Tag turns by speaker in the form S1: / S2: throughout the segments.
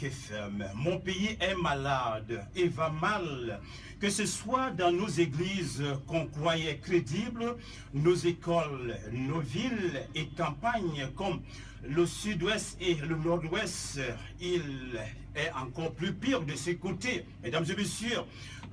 S1: Dynamique FM. Mon pays est malade et va mal. Que ce soit dans nos églises qu'on croyait crédibles, nos écoles, nos villes et campagnes comme le sud-ouest et le nord-ouest, il est encore plus pire de ce côté. Mesdames et messieurs,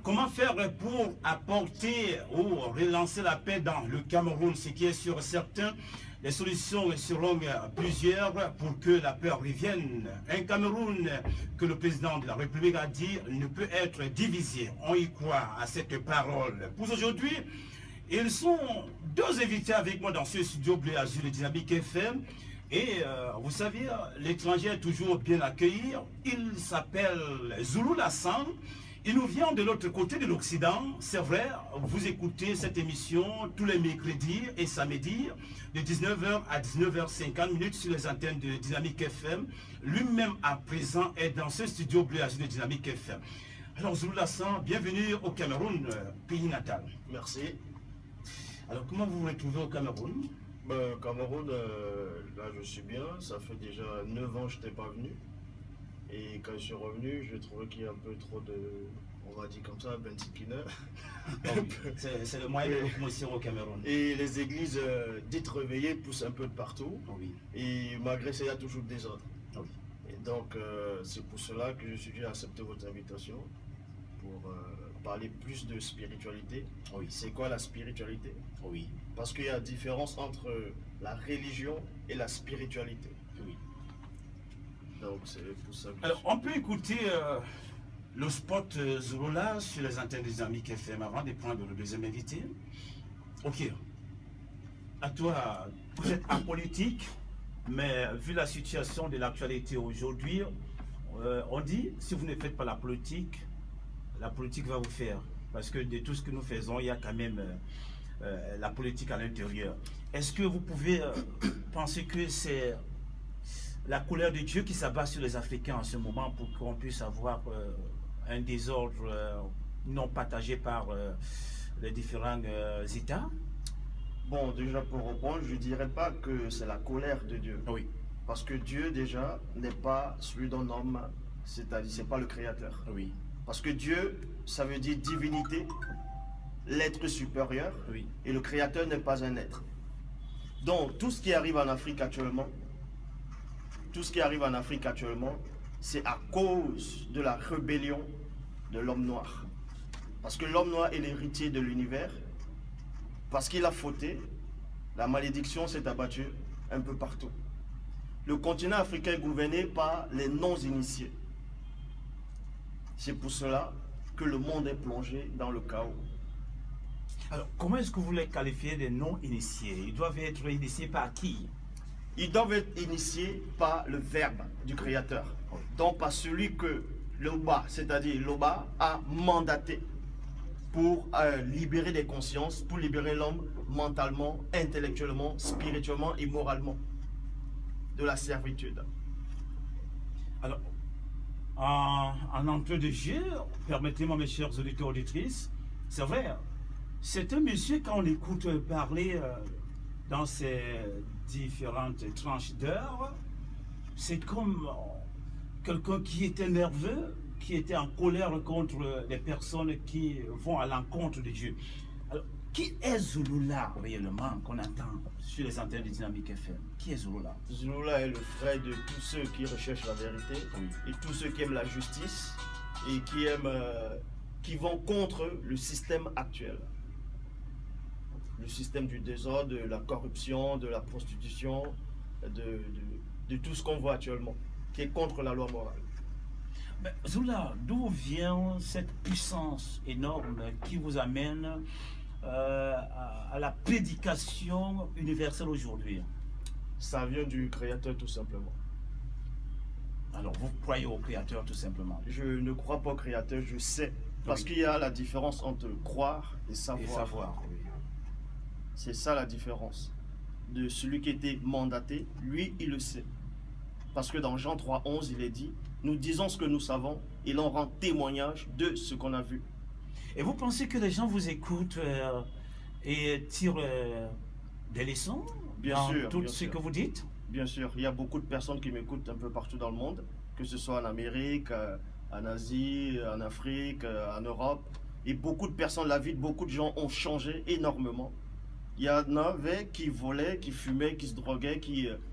S1: comment faire pour apporter ou relancer la paix dans le Cameroun, ce qui est sûr certain? Les solutions seront plusieurs pour que la paix revienne. Un Cameroun que le président de la République a dit ne peut être divisé. On y croit à cette parole. Pour aujourd'hui, ils sont deux invités avec moi dans ce studio Bleu Azur de Dynamique FM. Et vous savez, l'étranger est toujours bien accueilli. Il s'appelle Zoulou Lassan. Il nous vient de l'autre côté de l'Occident. C'est vrai, vous écoutez cette émission tous les mercredis et samedis de 19h à 19h50 sur les antennes de Dynamique FM. Lui-même à présent est dans ce studio Bleu Azur de Dynamique FM. Alors Zoulou Lassan, bienvenue au Cameroun, pays natal.
S2: Merci.
S1: Alors comment vous vous retrouvez au Cameroun?
S2: Cameroun, là je suis bien. Ça fait déjà 9 ans que je n'étais pas venu. Et quand je suis revenu, je trouvais qu'il y a un peu trop de, on va dire comme ça, bentikina.
S1: C'est le moyen de locomotion au Cameroun.
S2: Et les églises dites réveillées poussent un peu de partout.
S1: Oui.
S2: Et malgré ça, il y a toujours des ordres.
S1: Oui.
S2: Et donc, c'est pour cela que je suis venu accepter votre invitation pour parler plus de spiritualité.
S1: Oui.
S2: C'est quoi la spiritualité?
S1: Oui.
S2: Parce qu'il y a différence entre la religion et la spiritualité.
S1: Oui.
S2: Donc c'est pour ça que
S1: Alors, on peut écouter le spot Zouloula sur les antennes de Dynamique FM avant de prendre le deuxième invité. Ok. À toi, vous êtes apolitique, mais vu la situation de l'actualité aujourd'hui, on dit, si vous ne faites pas la politique va vous faire. Parce que de tout ce que nous faisons, il y a quand même la politique à l'intérieur. Est-ce que vous pouvez penser que c'est la colère de Dieu qui s'abat sur les Africains en ce moment pour qu'on puisse avoir un désordre non partagé par les différents États?
S2: bon, déjà pour répondre, je ne dirais pas que c'est la colère de Dieu.
S1: Oui.
S2: Parce que Dieu déjà n'est pas celui d'un homme, c'est-à-dire c'est pas le créateur.
S1: Oui.
S2: Parce que Dieu, ça veut dire divinité, l'être supérieur,
S1: Oui.
S2: et le créateur n'est pas un être. Donc tout ce qui arrive en Afrique actuellement, c'est à cause de la rébellion de l'homme noir. Parce que l'homme noir est l'héritier de l'univers. Parce qu'il a fauté, la malédiction s'est abattue un peu partout. Le continent africain est gouverné par les non-initiés. C'est pour cela que le monde est plongé dans le chaos.
S1: Alors, comment est-ce que vous les qualifiez des non-initiés? Ils doivent être initiés par qui?
S2: Ils doivent être initiés par le verbe du Créateur. Donc par celui que l'Oba, c'est-à-dire l'Oba, a mandaté pour libérer des consciences, pour libérer l'homme mentalement, intellectuellement, spirituellement et moralement de la servitude.
S1: Alors, en entrée de jeu, permettez-moi mes chers auditeurs auditrices, c'est vrai, c'est un monsieur quand on l'écoute parler dans ces différentes tranches d'heures, c'est comme quelqu'un qui était nerveux, qui était en colère contre les personnes qui vont à l'encontre de Dieu. Alors, qui est Zouloula réellement qu'on entend sur les antennes de Dynamique FM? Qui est Zouloula?
S2: Zouloula est le frère de tous ceux qui recherchent la vérité,
S1: Oui.
S2: et tous ceux qui aiment la justice et qui aiment, qui vont contre le système actuel. Le système du désordre, de la corruption, de la prostitution, de tout ce qu'on voit actuellement, qui est contre la loi morale.
S1: Mais Zoula, d'où vient cette puissance énorme qui vous amène à la prédication universelle aujourd'hui?
S2: Ça vient du Créateur tout simplement.
S1: Alors, vous croyez au Créateur tout simplement?
S2: Je ne crois pas au Créateur, je sais. Parce
S1: Oui.
S2: qu'il y a la différence entre croire et savoir.
S1: Et savoir, oui.
S2: C'est ça la différence. De celui qui était mandaté, lui, il le sait. Parce que dans Jean 3,11, il est dit, nous disons ce que nous savons, et l'on rend témoignage de ce qu'on a vu.
S1: Et vous pensez que les gens vous écoutent et tirent des leçons
S2: Bien
S1: dans
S2: sûr,
S1: tout
S2: bien
S1: ce
S2: sûr.
S1: que vous dites?
S2: Bien sûr, il y a beaucoup de personnes qui m'écoutent un peu partout dans le monde, que ce soit en Amérique, en Asie, en Afrique, en Europe. Et beaucoup de personnes, la vie de beaucoup de gens ont changé énormément. Il y en avait qui volaient, qui fumaient, qui se droguaient,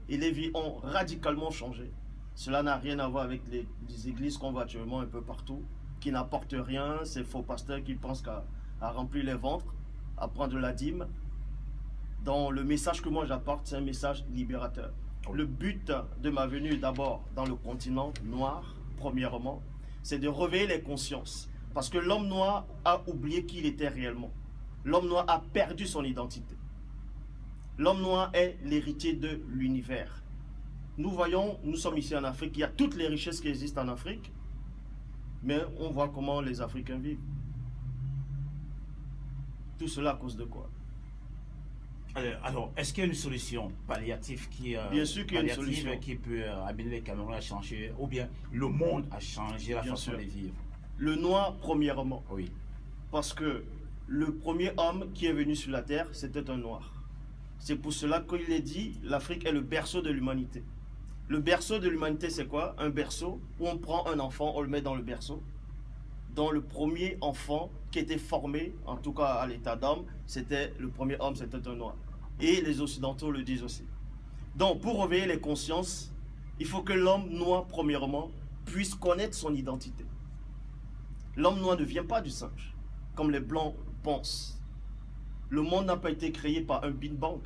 S2: et les vies ont radicalement changé. Cela n'a rien à voir avec les églises qu'on voit actuellement un peu partout, qui n'apportent rien, ces faux pasteurs qui pensent qu'à remplir les ventres, à prendre la dîme. Donc le message que moi j'apporte, c'est un message libérateur. Le but de ma venue d'abord dans le continent noir, premièrement, c'est de réveiller les consciences. Parce que l'homme noir a oublié qui il était réellement. L'homme noir a perdu son identité. L'homme noir est l'héritier de l'univers. Nous voyons, nous sommes ici en Afrique, il y a toutes les richesses qui existent en Afrique, mais on voit comment les Africains vivent. Tout cela à cause de quoi?
S3: Alors, est-ce qu'il y a une solution palliative
S2: Bien sûr qu'il y a une solution
S3: qui peut amener les Camerounais à changer, ou bien le monde à changer la
S2: Bien
S3: façon
S2: sûr.
S3: de vivre?
S2: Le noir, premièrement.
S3: Oui.
S2: Parce que le premier homme qui est venu sur la terre, c'était un noir. C'est pour cela qu'il est dit, l'Afrique est le berceau de l'humanité. Le berceau de l'humanité, c'est quoi? Un berceau où on prend un enfant, on le met dans le berceau. Dans le premier enfant qui était formé, en tout cas à l'état d'homme, c'était le premier homme, c'était un noir. Et les Occidentaux le disent aussi. Donc, pour réveiller les consciences, il faut que l'homme noir, premièrement, puisse connaître son identité. L'homme noir ne vient pas du singe, comme les blancs pensent. Le monde n'a pas été créé par un Big Bang.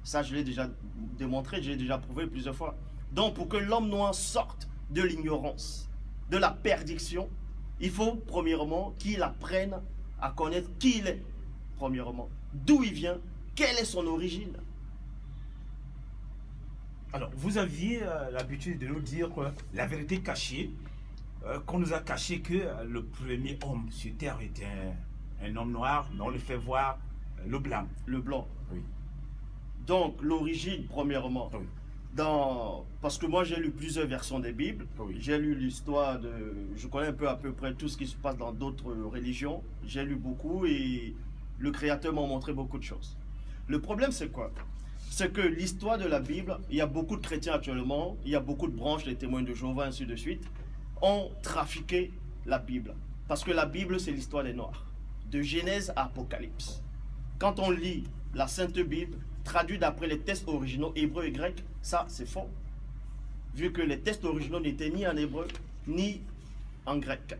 S2: Ça, je l'ai déjà démontré, je l'ai déjà prouvé plusieurs fois. Donc, pour que l'homme noir sorte de l'ignorance, de la perdition, il faut, premièrement, qu'il apprenne à connaître qui il est, premièrement. D'où il vient, quelle est son origine.
S3: Alors, vous aviez l'habitude de nous dire la vérité cachée, qu'on nous a caché que le premier homme sur Terre était un homme noir, mais on le fait voir le blanc.
S2: Le blanc.
S3: Oui.
S2: Donc, l'origine, premièrement.
S3: Oui.
S2: Parce que moi, j'ai lu plusieurs versions des Bibles.
S3: Oui.
S2: J'ai lu l'histoire de... Je connais un peu à peu près tout ce qui se passe dans d'autres religions. J'ai lu beaucoup et le Créateur m'a montré beaucoup de choses. Le problème, c'est quoi? C'est que l'histoire de la Bible, il y a beaucoup de chrétiens actuellement, il y a beaucoup de branches, les témoins de Jéhovah, ainsi de suite, ont trafiqué la Bible. Parce que la Bible, c'est l'histoire des Noirs. De Genèse à Apocalypse. Quand on lit la Sainte Bible, traduite d'après les textes originaux hébreux et grecs, ça, c'est faux. Vu que les textes originaux n'étaient ni en hébreu, ni en grec.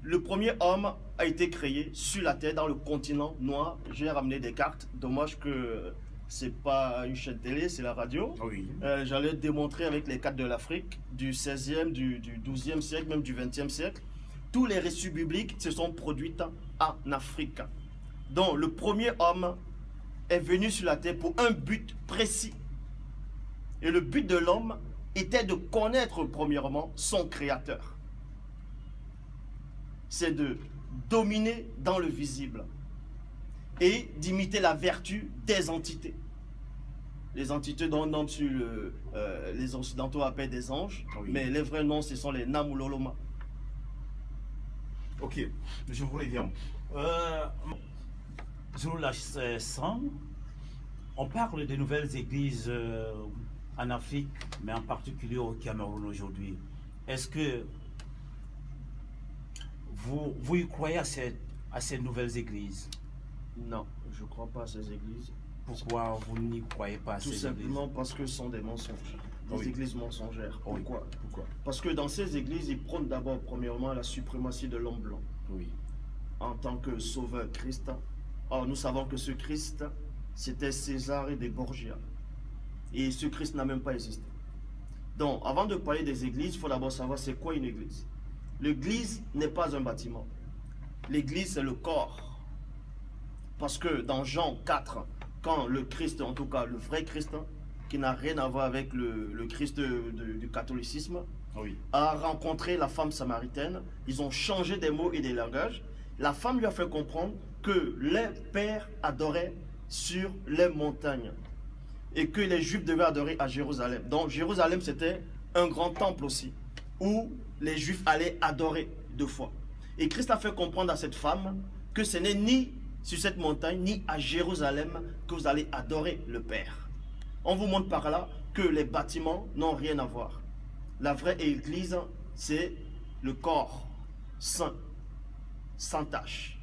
S2: Le premier homme a été créé sur la terre, dans le continent noir. J'ai ramené des cartes. Dommage que c'est pas une chaîne télé, c'est la radio.
S3: Oui.
S2: J'allais démontrer avec les cartes de l'Afrique, du 16e, du 12e siècle, même du 20e siècle. Tous les récits bibliques se sont produits en Afrique. Donc, le premier homme est venu sur la terre pour un but précis. Et le but de l'homme était de connaître premièrement son créateur. C'est de dominer dans le visible et d'imiter la vertu des entités. Les entités dont on sur les Occidentaux appellent des anges,
S3: Oui.
S2: mais les vrais noms, ce sont les Namuloloma.
S3: Ok, je vous reviens. Sur la 100, on parle des nouvelles églises en Afrique, mais en particulier au Cameroun aujourd'hui. Est-ce que vous y croyez à ces nouvelles églises?
S2: Non, je ne crois pas à ces églises.
S3: Pourquoi vous n'y croyez pas à
S2: Tout
S3: ces
S2: simplement
S3: églises?
S2: parce que ce sont des mensonges. Des
S3: Oui.
S2: églises mensongères.
S3: Oui.
S2: Pourquoi?
S3: Pourquoi?
S2: Parce que dans ces églises, ils prônent d'abord, premièrement, la suprématie de l'homme blanc
S3: Oui.
S2: en tant que sauveur Christ. Or, nous savons que ce Christ, c'était César et des Borgia. Et ce Christ n'a même pas existé. Donc, avant de parler des églises, il faut d'abord savoir c'est quoi une église. L'église n'est pas un bâtiment. L'église, c'est le corps. Parce que dans Jean 4, quand le Christ, en tout cas le vrai Christ, qui n'a rien à voir avec le Christ du catholicisme,
S3: Oui.
S2: a rencontré la femme samaritaine, ils ont changé des mots et des langages. La femme lui a fait comprendre que les pères adoraient sur les montagnes et que les Juifs devaient adorer à Jérusalem. Donc Jérusalem, c'était un grand temple aussi, où les Juifs allaient adorer 2 fois. Et Christ a fait comprendre à cette femme que ce n'est ni sur cette montagne, ni à Jérusalem que vous allez adorer le Père. On vous montre par là que les bâtiments n'ont rien à voir. La vraie église, c'est le corps saint, sans tache.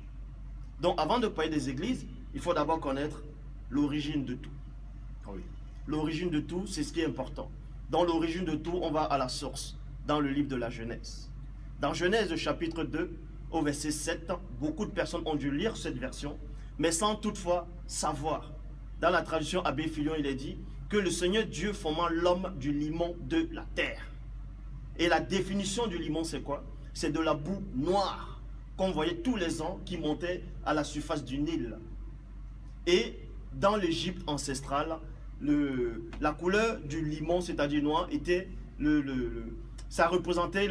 S2: Donc avant de parler des églises, il faut d'abord connaître l'origine de tout.
S3: Oui.
S2: L'origine de tout, c'est ce qui est important. Dans l'origine de tout, on va à la source, dans le livre de la Genèse. Dans Genèse chapitre 2, au verset 7, beaucoup de personnes ont dû lire cette version, mais sans toutefois savoir. Dans la traduction Abbé Fillon, il est dit que le Seigneur Dieu forma l'homme du limon de la terre. Et la définition du limon, c'est quoi? C'est de la boue noire qu'on voyait tous les ans qui montait à la surface du Nil. Et dans l'Égypte ancestrale, la couleur du limon, c'est-à-dire noir, était ça représentait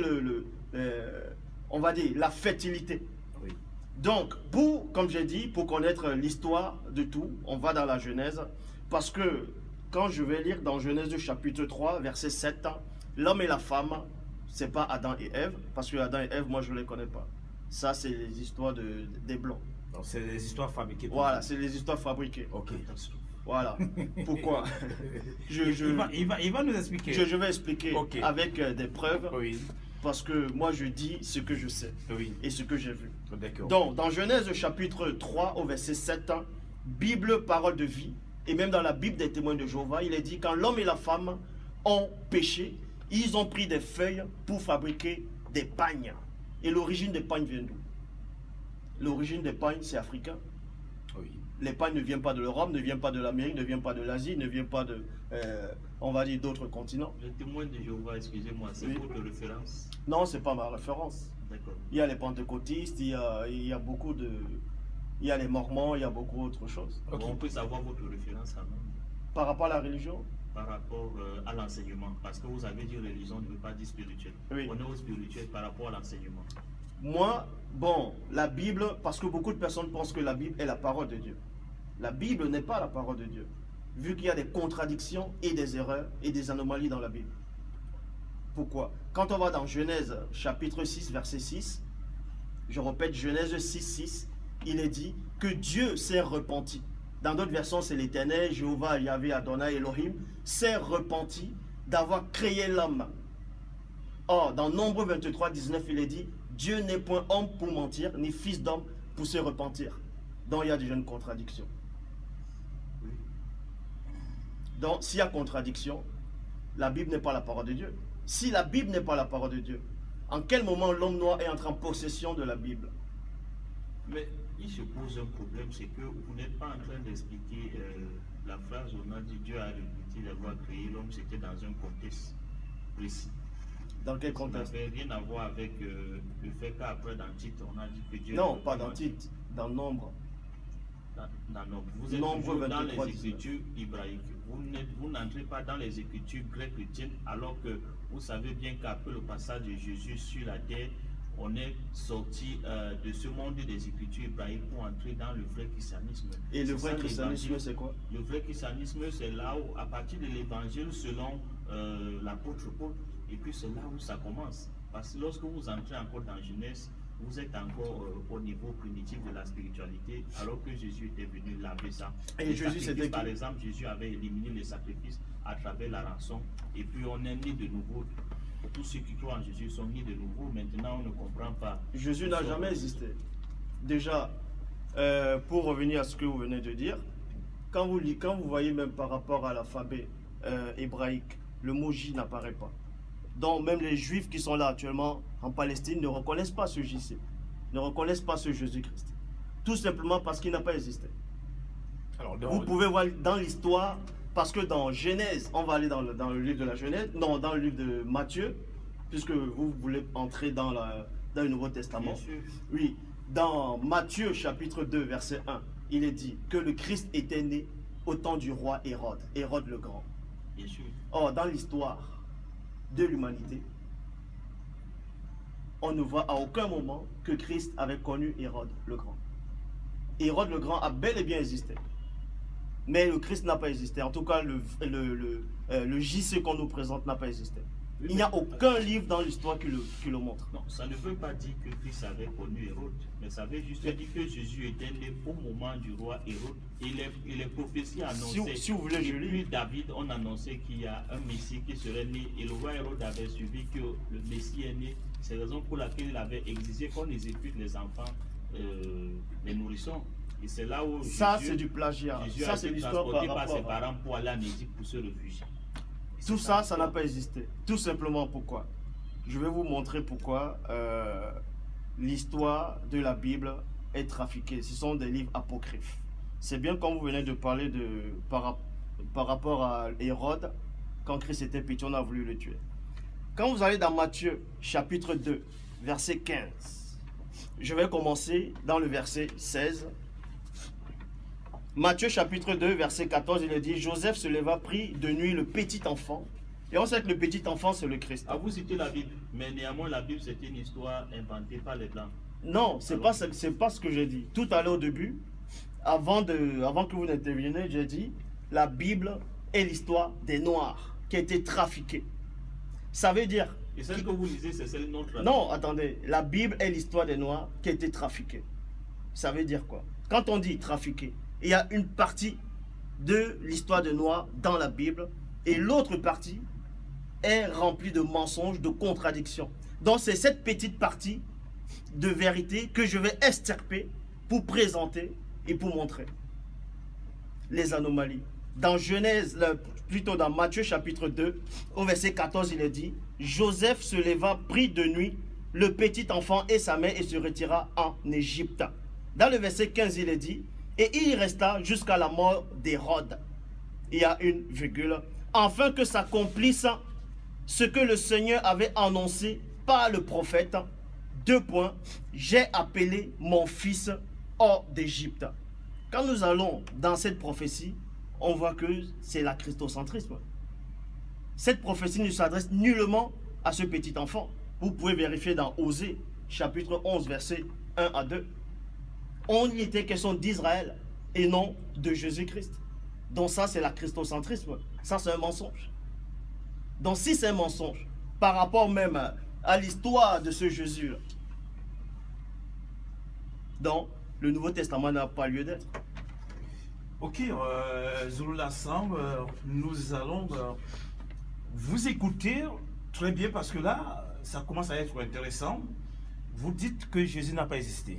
S2: on va dire la fertilité.
S3: Oui.
S2: Donc, comme j'ai dit, pour connaître l'histoire de tout, on va dans la Genèse, parce que quand je vais lire dans Genèse chapitre 3, verset 7, l'homme et la femme, c'est pas Adam et Ève, parce que Adam et Ève, moi je ne les connais pas. Ça, c'est les histoires des Blancs.
S3: Donc c'est les histoires fabriquées.
S2: Voilà, c'est les histoires fabriquées.
S3: Ok.
S2: Voilà. Pourquoi?
S3: Il va nous expliquer.
S2: Je vais expliquer
S3: Ok.
S2: avec des preuves,
S3: Oui.
S2: parce que moi je dis ce que je sais
S3: Oui.
S2: et ce que j'ai vu.
S3: D'accord.
S2: Donc, dans Genèse chapitre 3 au verset 7, Bible, parole de vie, et même dans la Bible des témoins de Jéhovah, il est dit quand l'homme et la femme ont péché, ils ont pris des feuilles pour fabriquer des pagnes. Et l'origine des pagnes vient d'où? L'origine des pagnes, c'est africain.
S3: Oui.
S2: Les pagnes ne viennent pas de l'Europe, ne viennent pas de l'Amérique, ne viennent pas de l'Asie, ne viennent pas de, on va dire, d'autres continents.
S4: Le témoin de Jéhovah, excusez-moi, c'est
S2: Oui.
S4: votre référence?
S2: Non, c'est pas ma référence.
S4: D'accord.
S2: Il y a les pentecôtistes, il y a beaucoup de... Il y a les mormons, il y a beaucoup d'autres choses.
S3: Ok.
S4: On peut savoir votre référence quand même
S2: Par rapport à la religion,
S4: par rapport à l'enseignement. Parce que vous avez dit religion ne veut pas dire spirituel.
S2: Oui.
S4: On est au spirituel par rapport à l'enseignement.
S2: moi, la Bible, parce que beaucoup de personnes pensent que la Bible est la parole de Dieu. La Bible n'est pas la parole de Dieu, vu qu'il y a des contradictions et des erreurs et des anomalies dans la Bible. Pourquoi? Quand on va dans Genèse chapitre 6, verset 6, je répète, Genèse 6, 6, il est dit que Dieu s'est repenti. Dans d'autres versions, c'est l'Éternel, Jéhovah, Yahvé, Adonai, Elohim, s'est repenti d'avoir créé l'homme. Or, dans Nombre 23, 19, il est dit, Dieu n'est point homme pour mentir, ni fils d'homme pour se repentir. Donc, il y a déjà une contradiction. Donc, s'il y a contradiction, la Bible n'est pas la parole de Dieu. Si la Bible n'est pas la parole de Dieu, en quel moment l'homme noir est entré en possession de la Bible?
S4: Mais il se pose un problème, c'est que vous n'êtes pas en train d'expliquer la phrase où on a dit Dieu a répété d'avoir créé l'homme, c'était dans un contexte précis.
S2: Dans quel
S4: Ça
S2: contexte?
S4: n'avait rien à voir avec le fait qu'après dans Tite, on a dit que Dieu...
S2: Non, pas dans Tite, dans Nombre.
S4: Nombre. Vous êtes
S2: Nombre
S4: toujours dans
S2: 23,
S4: les
S2: 19.
S4: écritures hébraïques. Vous n'entrez pas dans les écritures grecques chrétiennes, alors que vous savez bien qu'après le passage de Jésus sur la terre, on est sorti de ce monde des écritures hébraïques pour entrer dans le vrai christianisme.
S2: Et le
S4: C'est
S2: vrai
S4: ça,
S2: christianisme,
S4: l'évangile.
S2: c'est quoi?
S4: Le vrai christianisme, c'est là où, à partir de l'évangile, selon l'apôtre Paul, et puis c'est là où ça commence. Parce que lorsque vous entrez encore dans Genèse, vous êtes encore au niveau primitif de la spiritualité, alors que Jésus était venu laver ça.
S2: Et
S4: Les
S2: Jésus,
S4: sacrifices,
S2: c'était qui?
S4: par exemple, Jésus avait éliminé les sacrifices à travers la rançon, et puis on est né de nouveau. Tous ceux qui croient en Jésus sont nés de nouveau. Maintenant, on ne comprend pas.
S2: Jésus n'a jamais existé. Déjà, pour revenir à ce que vous venez de dire, quand vous voyez même par rapport à l'alphabet hébraïque, le mot J n'apparaît pas. Donc même les Juifs qui sont là actuellement en Palestine ne reconnaissent pas ce JC, ne reconnaissent pas ce Jésus-Christ. Tout simplement parce qu'il n'a pas existé.
S3: Alors,
S2: Vous pouvez voir dans l'histoire, parce que dans Genèse, on va aller dans le livre de la Genèse, non, dans le livre de Matthieu, puisque vous voulez entrer dans le Nouveau Testament.
S4: Bien sûr.
S2: Oui, dans Matthieu chapitre 2, verset 1, il est dit que le Christ était né au temps du roi Hérode, Hérode le Grand.
S4: Bien sûr.
S2: Or, dans l'histoire de l'humanité, on ne voit à aucun moment que Christ avait connu Hérode le Grand. Hérode le Grand a bel et bien existé. Mais le Christ n'a pas existé. En tout cas, le JC qu'on nous présente n'a pas existé.
S4: Oui,
S2: Il n'y a
S4: mais-
S2: aucun livre dans l'histoire qui le montre.
S4: Non, ça ne veut pas dire que Christ avait connu Hérode, mais ça veut juste dire que Jésus était né au moment du roi Hérode. Et les prophéties annonçaient.
S2: Si vous voulez, je
S4: depuis
S2: lis.
S4: David, on annonçait qu'il y a un Messie qui serait né. Et le roi Hérode avait suivi que le Messie est né. C'est la raison pour laquelle il avait exigé qu'on exécute les enfants, les nourrissons. Et c'est là où
S2: Ça,
S4: Jésus-
S2: c'est du plagiat.
S4: Jésus
S2: Ça,
S4: a
S2: c'est
S4: été
S2: l'histoire
S4: transporté
S2: par
S4: par ses
S2: rapport à...
S4: parents pour aller en Égypte pour se réfugier. Et
S2: Tout
S4: c'est
S2: ça, ça n'a pas existé. Tout simplement pourquoi. Je vais vous montrer pourquoi l'histoire de la Bible est trafiquée. Ce sont des livres apocryphes. C'est bien comme vous venez de parler par rapport à Hérode, quand Christ était petit, on a voulu le tuer. Quand vous allez dans Matthieu, chapitre 2, verset 15, je vais commencer dans le verset 16. Matthieu chapitre 2, verset 14, il est dit, Joseph se leva, prit de nuit le petit enfant. Et on sait que le petit enfant, c'est le Christ.
S4: Ah, vous citez la Bible, mais néanmoins la Bible c'est une histoire inventée par les Blancs.
S2: Non, c'est pas ce que j'ai dit. Tout à l'heure au début, avant que vous n'interveniez, j'ai dit, la Bible est l'histoire des Noirs qui a été trafiquée. Ça veut dire...
S4: Et celle que vous lisez, c'est celle notre.
S2: Non, attendez. La Bible est l'histoire des Noirs qui a été trafiquée. Ça veut dire quoi? Quand on dit trafiqué, il y a une partie de l'histoire des Noirs dans la Bible et l'autre partie est remplie de mensonges, de contradictions. Donc c'est cette petite partie de vérité que je vais extirper pour présenter et pour montrer les anomalies. Dans Genèse, plutôt dans Matthieu chapitre 2, au verset 14, il est dit, Joseph se leva, prit de nuit le petit enfant et sa mère et se retira en Égypte. Dans le verset 15, il est dit, et il y resta jusqu'à la mort d'Hérode. Il y a une virgule. Afin que s'accomplisse ce que le Seigneur avait annoncé par le prophète. 2 points. J'ai appelé mon fils hors d'Égypte. Quand nous allons dans cette prophétie, on voit que c'est la christocentrisme. Cette prophétie ne s'adresse nullement à ce petit enfant. Vous pouvez vérifier dans Osée, chapitre 11, versets 1 à 2. On y était question d'Israël et non de Jésus-Christ. Donc ça, c'est la christocentrisme. Ça, c'est un mensonge. Donc si c'est un mensonge, par rapport même à l'histoire de ce Jésus, donc le Nouveau Testament n'a pas lieu d'être.
S3: Ok, Zulu Lassam, nous allons vous écouter très bien parce que là, ça commence à être intéressant. Vous dites que Jésus n'a pas existé.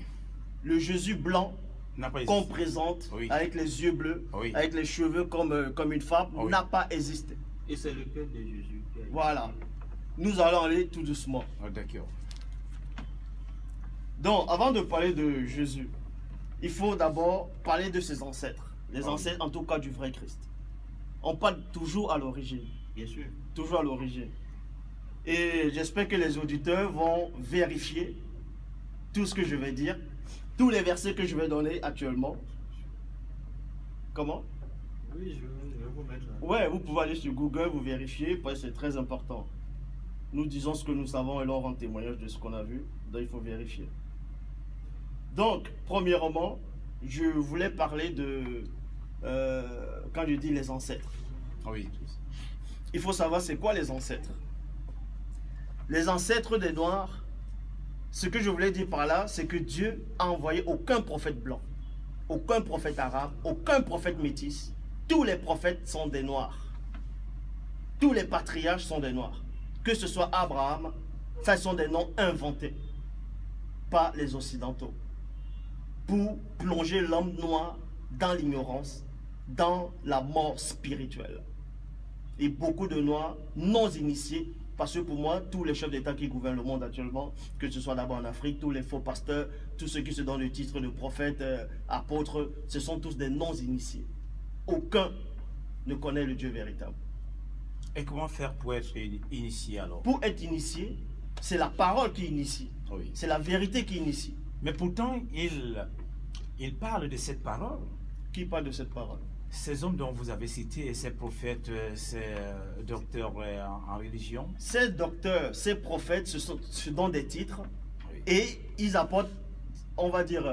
S2: Le Jésus blanc
S3: N'a pas
S2: qu'on
S3: existé.
S2: présente,
S3: Oui.
S2: avec les yeux bleus,
S3: Oui.
S2: avec les cheveux comme une femme,
S3: Oui.
S2: n'a pas existé.
S4: Et c'est le cœur de Jésus. Qui a été-
S2: Voilà. Nous allons aller tout doucement.
S3: Ah, d'accord.
S2: Donc, avant de parler de Jésus, il faut d'abord parler de ses ancêtres. Les
S3: Ah oui.
S2: ancêtres, en tout cas, du vrai Christ. On parle toujours à l'origine.
S4: Bien sûr.
S2: Toujours à l'origine. Et j'espère que les auditeurs vont vérifier tout ce que je vais dire, tous les versets que je vais donner actuellement. Comment?
S4: Oui, je vais vous mettre.
S2: Ouais, vous pouvez aller sur Google, vous vérifier, parce que c'est très important. Nous disons ce que nous savons et l'on rend témoignage de ce qu'on a vu, donc il faut vérifier. Donc, premièrement, je voulais parler de, quand je dis les ancêtres,
S3: Oui.
S2: il faut savoir c'est quoi les ancêtres. Les ancêtres des Noirs, ce que je voulais dire par là, c'est que Dieu a envoyé aucun prophète blanc, aucun prophète arabe, aucun prophète métis. Tous les prophètes sont des Noirs. Tous les patriarches sont des Noirs. Que ce soit Abraham, ça sont des noms inventés par les Occidentaux pour plonger l'homme noir dans l'ignorance, dans la mort spirituelle. Et beaucoup de Noirs non initiés, parce que pour moi, tous les chefs d'État qui gouvernent le monde actuellement, que ce soit d'abord en Afrique, tous les faux pasteurs, tous ceux qui se donnent le titre de prophète, apôtre, ce sont tous des non initiés. Aucun ne connaît le Dieu véritable.
S3: Et comment faire pour être initié alors?
S2: Pour être initié, c'est la parole qui initie.
S3: Oui.
S2: C'est la vérité qui initie.
S3: Mais pourtant, il parle de cette parole.
S2: Qui parle de cette parole?
S3: Ces hommes dont vous avez cité, ces prophètes, ces docteurs en religion.
S2: Ces docteurs, ces prophètes se donnent des titres
S3: Oui.
S2: et ils apportent, on va dire,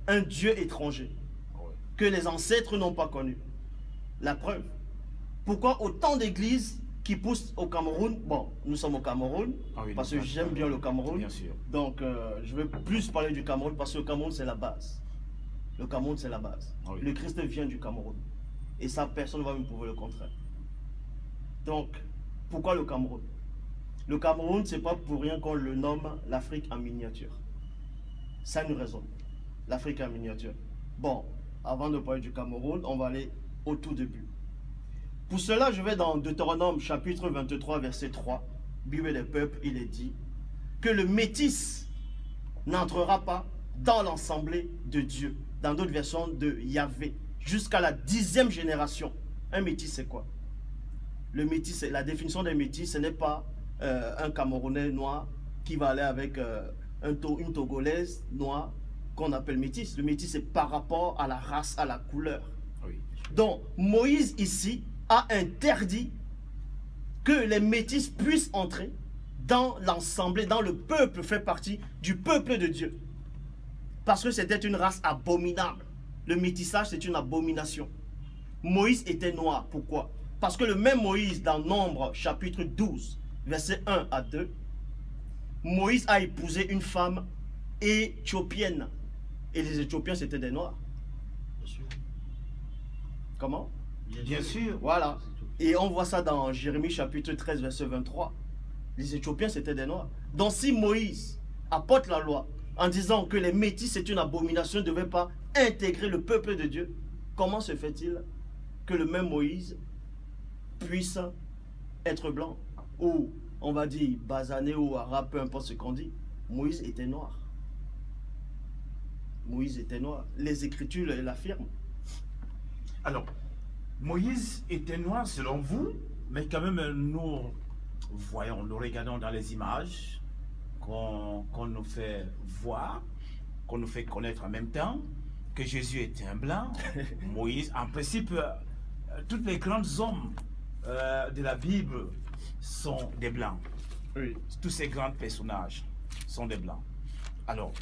S2: un Dieu étranger
S3: Oui.
S2: que les ancêtres n'ont pas connu. La preuve. Pourquoi autant d'églises qui pousse au Cameroun. Bon, nous sommes au Cameroun,
S3: Ah oui,
S2: parce
S3: nous
S2: que
S3: sommes-
S2: j'aime bien le Cameroun.
S3: Bien sûr.
S2: Donc, je vais plus parler du Cameroun parce que le Cameroun, c'est la base. Le Cameroun, c'est la base.
S3: Ah oui.
S2: Le Christ vient du Cameroun. Et ça, personne ne va me prouver le contraire. Donc, pourquoi le Cameroun? Le Cameroun, c'est pas pour rien qu'on le nomme l'Afrique en miniature. Ça a une raison. L'Afrique en miniature. Bon, avant de parler du Cameroun, on va aller au tout début. Pour cela, je vais dans Deutéronome chapitre 23, verset 3. Bible des peuples, il est dit que le métis n'entrera pas dans l'assemblée de Dieu. Dans d'autres versions de Yahvé, jusqu'à la 10e génération. Un métis, c'est quoi? Le métis, la définition d'un métis, ce n'est pas un Camerounais noir qui va aller avec une Togolaise noire qu'on appelle métis. Le métis, c'est par rapport à la race, à la couleur.
S3: Oui.
S2: Donc, Moïse ici a interdit que les métis puissent entrer dans l'assemblée, dans le peuple, fait partie du peuple de Dieu. Parce que c'était une race abominable. Le métissage, c'est une abomination. Moïse était noir. Pourquoi? Parce que le même Moïse, dans Nombre, chapitre 12, versets 1 à 2, Moïse a épousé une femme éthiopienne. Et les Éthiopiens, c'était des noirs.
S4: Bien sûr.
S2: Comment?
S3: Bien sûr.
S2: Voilà. Et on voit ça dans Jérémie chapitre 13, verset 23. Les Éthiopiens, c'était des noirs. Donc si Moïse apporte la loi en disant que les métis, c'est une abomination, ne devait pas intégrer le peuple de Dieu, comment se fait-il que le même Moïse puisse être blanc? Ou, on va dire, basané ou arabe, peu importe ce qu'on dit. Moïse était noir. Moïse était noir. Les Écritures l'affirment.
S3: Alors, Moïse était noir selon vous, mais quand même nous voyons, nous regardons dans les images qu'on nous fait voir, qu'on nous fait connaître en même temps, que Jésus était un blanc. Moïse, en principe, tous les grands hommes de la Bible sont des blancs.
S2: Oui.
S3: Tous ces grands personnages sont des blancs. Alors,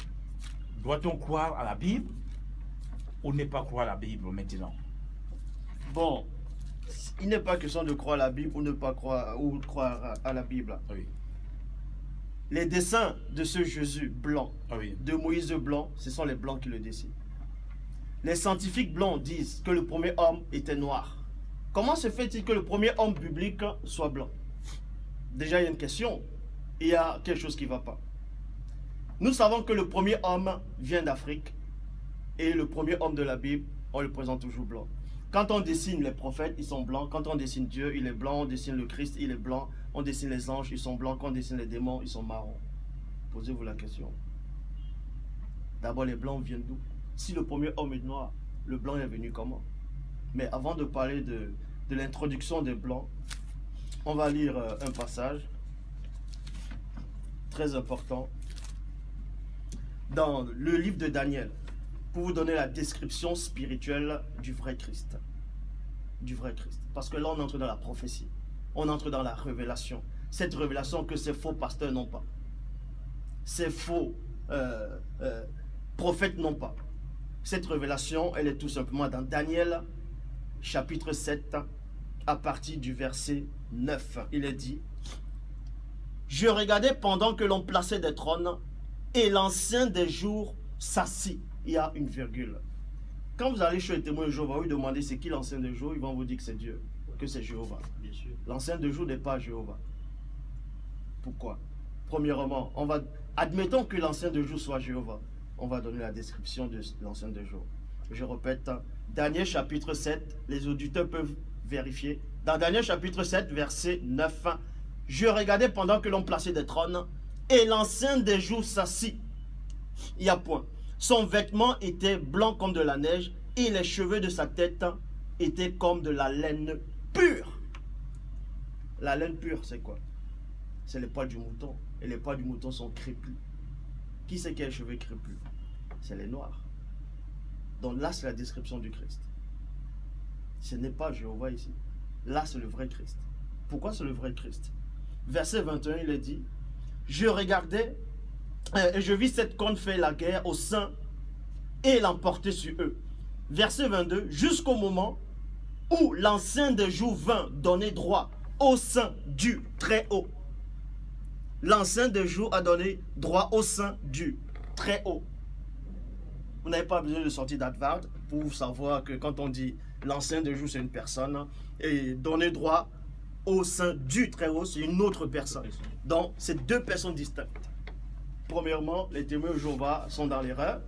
S3: doit-on croire à la Bible ou ne pas croire à la Bible maintenant?
S2: Bon, il n'est pas question de croire à la Bible ou ne pas croire, ou croire à la Bible.
S3: Oui.
S2: Les dessins de ce Jésus blanc,
S3: Ah oui.
S2: de Moïse blanc, ce sont les blancs qui le dessinent. Les scientifiques blancs disent que le premier homme était noir. Comment se fait-il que le premier homme biblique soit blanc? Déjà, il y a une question. Il y a quelque chose qui ne va pas. Nous savons que le premier homme vient d'Afrique et le premier homme de la Bible, on le présente toujours blanc. Quand on dessine les prophètes, ils sont blancs. Quand on dessine Dieu, il est blanc. On dessine le Christ, il est blanc. On dessine les anges, ils sont blancs. Quand on dessine les démons, ils sont marrons. Posez-vous la question. D'abord, les blancs viennent d'où? Si le premier homme est noir, le blanc est venu comment? Mais avant de parler de l'introduction des blancs, on va lire un passage très important dans le livre de Daniel, pour vous donner la description spirituelle du vrai Christ. Du vrai Christ. Parce que là, on entre dans la prophétie. On entre dans la révélation. Cette révélation que ces faux pasteurs n'ont pas. Ces faux prophètes n'ont pas. Cette révélation, elle est tout simplement dans Daniel, chapitre 7, à partir du verset 9. Il est dit: je regardais pendant que l'on plaçait des trônes, et l'ancien des jours s'assit. Il y a une virgule. Quand vous allez chez les témoins de Jéhovah, vous demandez c'est qui l'ancien des jours, ils vont vous dire que c'est Dieu, que c'est Jéhovah.
S4: Bien sûr.
S2: L'ancien des jours n'est pas Jéhovah. Pourquoi? Premièrement, admettons que l'ancien des jours soit Jéhovah. On va donner la description de l'ancien des jours. Je répète, Daniel chapitre 7, les auditeurs peuvent vérifier. Dans Daniel chapitre 7, verset 9, je regardais pendant que l'on plaçait des trônes, et l'ancien des jours s'assit. Il y a point. Son vêtement était blanc comme de la neige, et les cheveux de sa tête étaient comme de la laine pure. La laine pure, c'est quoi? C'est les poils du mouton. Et les poils du mouton sont crépus. Qui c'est qui a les cheveux crépus? C'est les noirs. Donc là, c'est la description du Christ. Ce n'est pas Jéhovah ici. Là, c'est le vrai Christ. Pourquoi c'est le vrai Christ? Verset 21, il est dit: je regardais et je vis cette corne faire la guerre aux saints et l'emporter sur eux. Verset 22, jusqu'au moment où l'ancien des jours vint donner droit au sein du très haut. L'ancien des jours a donné droit au sein du très haut. Vous n'avez pas besoin de sortir d'Advard pour savoir que quand on dit l'ancien des jours, c'est une personne, et donner droit au sein du très haut, c'est une autre personne. Donc, c'est deux personnes distinctes. Premièrement, les témoins de Jéhovah sont dans l'erreur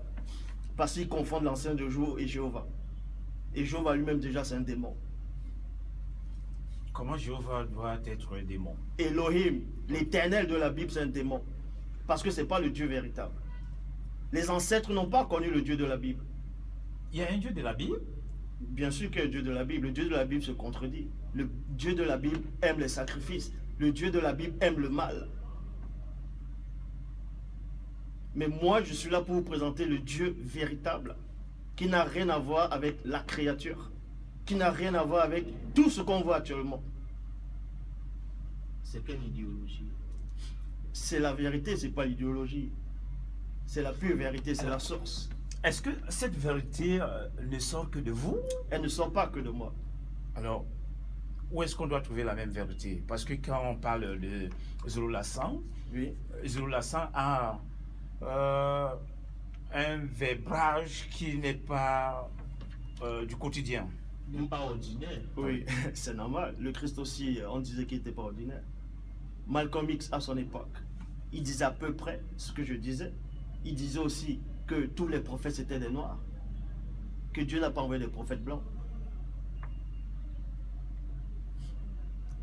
S2: parce qu'ils confondent l'ancien de jour et Jéhovah. Et Jéhovah lui-même déjà c'est un démon.
S3: Comment Jéhovah doit être un démon?
S2: Elohim, l'éternel de la Bible, c'est un démon. Parce que ce n'est pas le Dieu véritable. Les ancêtres n'ont pas connu le Dieu de la Bible.
S3: Il y a un Dieu de la Bible?
S2: Bien sûr qu'il y a le Dieu de la Bible. Le Dieu de la Bible se contredit. Le Dieu de la Bible aime les sacrifices. Le Dieu de la Bible aime le mal. Mais moi, je suis là pour vous présenter le Dieu véritable, qui n'a rien à voir avec la créature, qui n'a rien à voir avec tout ce qu'on voit actuellement.
S4: C'est quelle idéologie?
S2: C'est la vérité, c'est pas l'idéologie. C'est la pure vérité, c'est la source.
S3: Est-ce que cette vérité ne sort que de vous?
S2: Elle ne sort pas que de moi.
S3: Alors, où est-ce qu'on doit trouver la même vérité? Parce que quand on parle de Zorolassan,
S2: Oui.
S3: Zorolassan a un verbrage qui n'est pas du quotidien.
S4: Même pas ordinaire.
S2: Oui, c'est normal. Le Christ aussi, on disait qu'il n'était pas ordinaire. Malcolm X, à son époque, il disait à peu près ce que je disais. Il disait aussi que tous les prophètes étaient des noirs. Que Dieu n'a pas envoyé des prophètes blancs.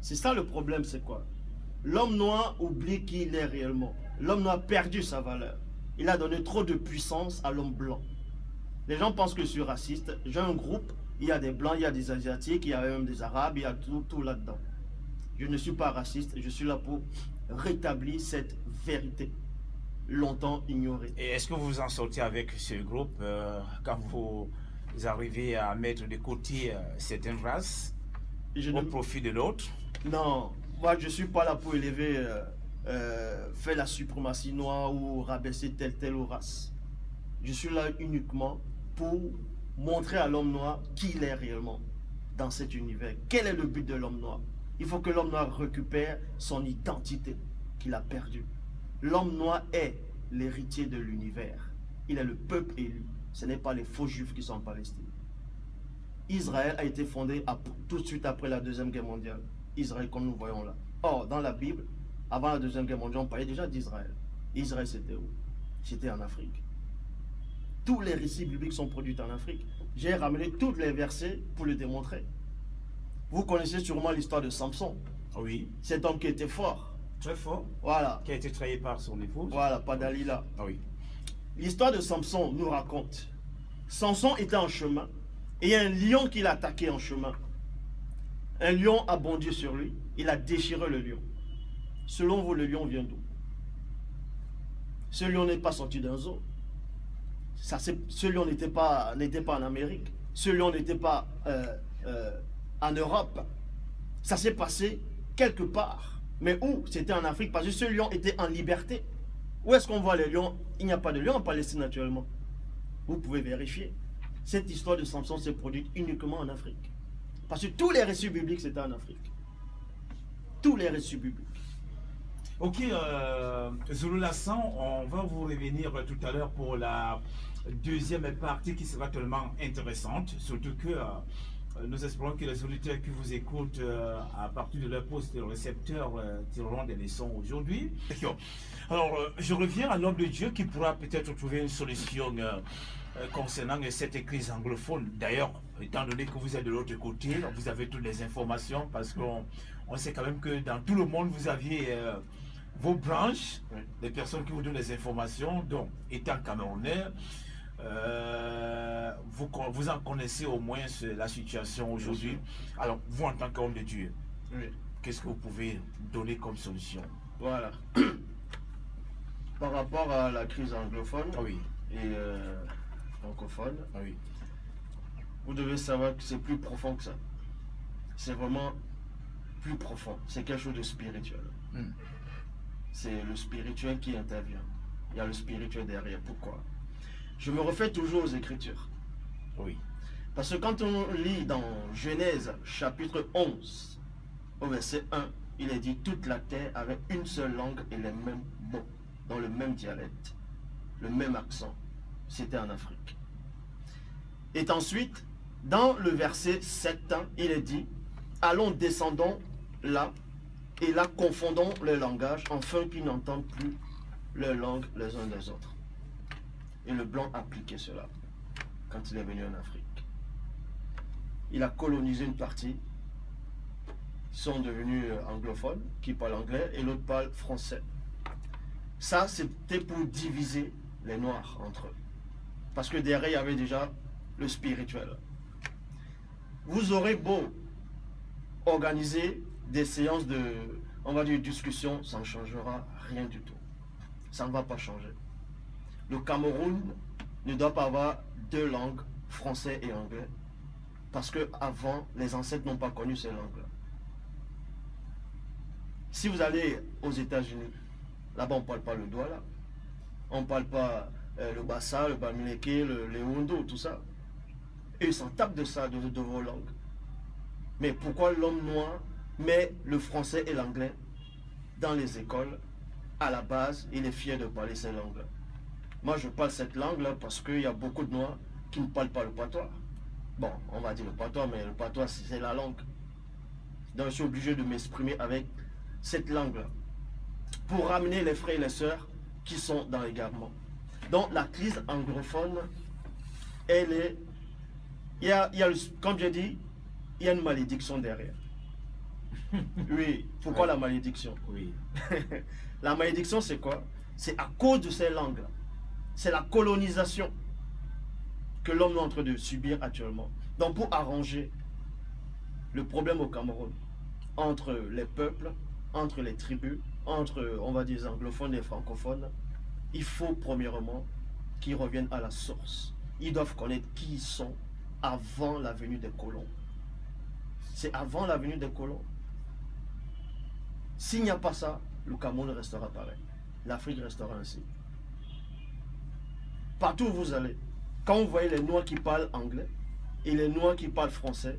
S2: C'est ça le problème, c'est quoi? L'homme noir oublie qui il est réellement. L'homme noir a perdu sa valeur. Il a donné trop de puissance à l'homme blanc. Les gens pensent que je suis raciste. J'ai un groupe, il y a des blancs, il y a des asiatiques, il y a même des arabes, il y a tout là-dedans. Je ne suis pas raciste, je suis là pour rétablir cette vérité longtemps ignorée.
S3: Et est-ce que vous vous en sortez avec ce groupe quand vous arrivez à mettre de côté certaines races
S2: Je
S3: au
S2: ne-
S3: profit de l'autre?
S2: Non, moi je ne suis pas là pour élever, faire la suprématie noire ou rabaisser telle race. Je suis là uniquement pour montrer à l'homme noir qui il est réellement dans cet univers. Quel est le but de l'homme noir? Il faut que l'homme noir récupère son identité qu'il a perdue. L'homme noir est l'héritier de l'univers. Il est le peuple élu. Ce n'est pas les faux juifs qui sont en Palestine. Israël a été fondé tout de suite après la Deuxième Guerre mondiale. Israël, comme nous voyons là. Or, dans la Bible, avant la Deuxième Guerre mondiale, on parlait déjà d'Israël. Israël, c'était où? C'était en Afrique. Tous les récits bibliques sont produits en Afrique. J'ai ramené tous les versets pour le démontrer. Vous connaissez sûrement l'histoire de Samson.
S3: Oui,
S2: Cet homme qui était fort.
S3: très fort,
S2: Voilà.
S3: qui a été trahi par son épouse.
S2: Voilà, pas Dalila.
S3: Ah oui.
S2: L'histoire de Samson nous raconte. Samson était en chemin et il y a un lion qui l'a attaqué en chemin. Un lion a bondi sur lui. Il a déchiré le lion. Selon vous, le lion vient d'où? Ce lion n'est pas sorti d'un zoo. Ce lion n'était pas en Amérique. Ce lion n'était pas en Europe. Ça s'est passé quelque part. Mais où? C'était en Afrique parce que ce lion était en liberté. Où est-ce qu'on voit les lions? Il n'y a pas de lion en Palestine naturellement. Vous pouvez vérifier. Cette histoire de Samson s'est produite uniquement en Afrique. Parce que tous les récits bibliques, c'était en Afrique. Tous les récits bibliques.
S3: Ok, Zorolassan, on va vous revenir tout à l'heure pour la deuxième partie qui sera tellement intéressante, surtout que nous espérons que les auditeurs qui vous écoutent à partir de leur poste de récepteur tireront des leçons aujourd'hui. Alors, je reviens à l'homme de Dieu qui pourra peut-être trouver une solution concernant cette crise anglophone. D'ailleurs, étant donné que vous êtes de l'autre côté, vous avez toutes les informations parce qu'on sait quand même que dans tout le monde, vous aviez vos branches,
S2: Oui.
S3: des personnes qui vous donnent les informations. Donc, étant camerounais, vous en connaissez au moins la situation aujourd'hui. Alors, vous en tant qu'homme de Dieu,
S2: Oui.
S3: qu'est-ce que vous pouvez donner comme solution?
S2: Voilà. Par rapport à la crise anglophone
S3: Ah oui,
S2: et francophone,
S3: ah oui.
S2: vous devez savoir que c'est plus profond que ça. C'est vraiment plus profond. C'est quelque chose de spirituel.
S3: Hmm.
S2: C'est le spirituel qui intervient. Il y a le spirituel derrière. Pourquoi? Je me refais toujours aux Écritures.
S3: Oui.
S2: Parce que quand on lit dans Genèse chapitre 11, au verset 1, il est dit toute la terre avait une seule langue et les mêmes mots, dans le même dialecte, le même accent. C'était en Afrique. Et ensuite, dans le verset 7, il est dit, allons, descendons là, et là, confondons le langage, afin qu'ils n'entendent plus leur langue les uns des autres. Et le blanc a appliqué cela quand il est venu en Afrique. Il a colonisé une partie. Ils sont devenus anglophones, qui parlent anglais, et l'autre parle français. Ça, c'était pour diviser les Noirs entre eux. Parce que derrière, il y avait déjà le spirituel. Vous aurez beau organiser des séances de, on va dire, discussion, ça ne changera rien du tout. Ça ne va pas changer. Le Cameroun ne doit pas avoir deux langues, français et anglais, parce que avant, les ancêtres n'ont pas connu ces langues-là. Si vous allez aux États-Unis, là-bas on ne parle pas le Douala, on ne parle pas le Bassa, le Bamileke, le Léondo, tout ça. Et ils s'en tapent de ça, de vos langues. Mais pourquoi l'homme noir met le français et l'anglais dans les écoles, à la base, il est fier de parler ces langues-là? Moi, je parle cette langue-là parce qu'il y a beaucoup de Noirs qui ne parlent pas le patois. Bon, on va dire le patois, mais le patois, c'est la langue. Donc, je suis obligé de m'exprimer avec cette langue-là pour ramener les frères et les sœurs qui sont dans l'égarement. Donc, la crise anglophone, elle est... comme j'ai dit, il y a une malédiction derrière. Oui, pourquoi la malédiction?
S3: Oui.
S2: La malédiction, c'est quoi? C'est à cause de ces langues-là. C'est la colonisation que l'homme est en train de subir actuellement. Donc, pour arranger le problème au Cameroun, entre les peuples, entre les tribus, entre, on va dire, les anglophones et les francophones, il faut premièrement qu'ils reviennent à la source. Ils doivent connaître qui ils sont avant la venue des colons. C'est avant la venue des colons. S'il n'y a pas ça, le Cameroun restera pareil. L'Afrique restera ainsi. Partout où vous allez, quand vous voyez les Noirs qui parlent anglais et les Noirs qui parlent français,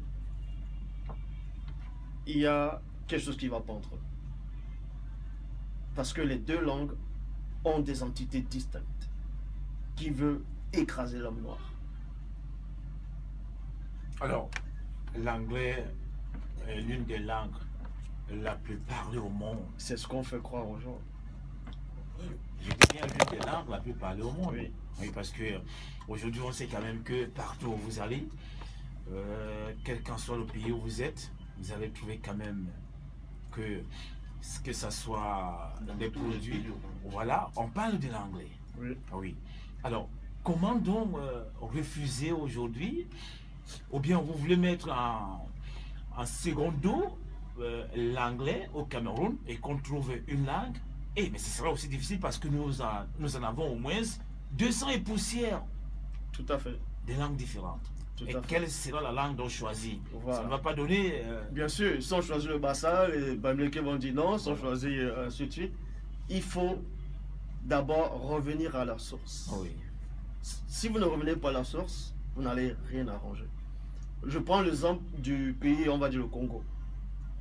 S2: il y a quelque chose qui ne va pas entre eux. Parce que les deux langues ont des entités distinctes qui veulent écraser l'homme noir.
S3: Alors, l'anglais est l'une des langues la plus parlée au monde.
S2: C'est ce qu'on fait croire aux gens.
S3: Je dis bien l'une des langues la plus parlée au monde.
S2: Oui.
S3: Oui, parce que aujourd'hui, on sait quand même que partout où vous allez, quel qu'en soit le pays où vous êtes, vous allez trouver quand même que ça soit
S4: Dans
S3: des
S4: tous les
S3: produits.
S4: pays.
S3: Voilà, on parle de l'anglais.
S2: Oui.
S3: Ah oui. Alors, comment donc refuser aujourd'hui, ou bien vous voulez mettre en secondo l'anglais au Cameroun et qu'on trouve une langue? Mais ce sera aussi difficile parce que nous en avons au moins 200 et poussières
S2: Tout à fait.
S3: des langues différentes.
S2: Tout
S3: Et
S2: à fait.
S3: quelle sera la langue dont choisir?
S2: Voilà.
S3: Ça ne va pas donner...
S2: Bien sûr, sans choisir le Bassa, les Bamileke vont dire non, sans choisir ainsi de suite. Il faut d'abord revenir à la source.
S3: oui.
S2: Si vous ne revenez pas à la source, vous n'allez rien arranger. Je prends l'exemple du pays, on va dire le Congo.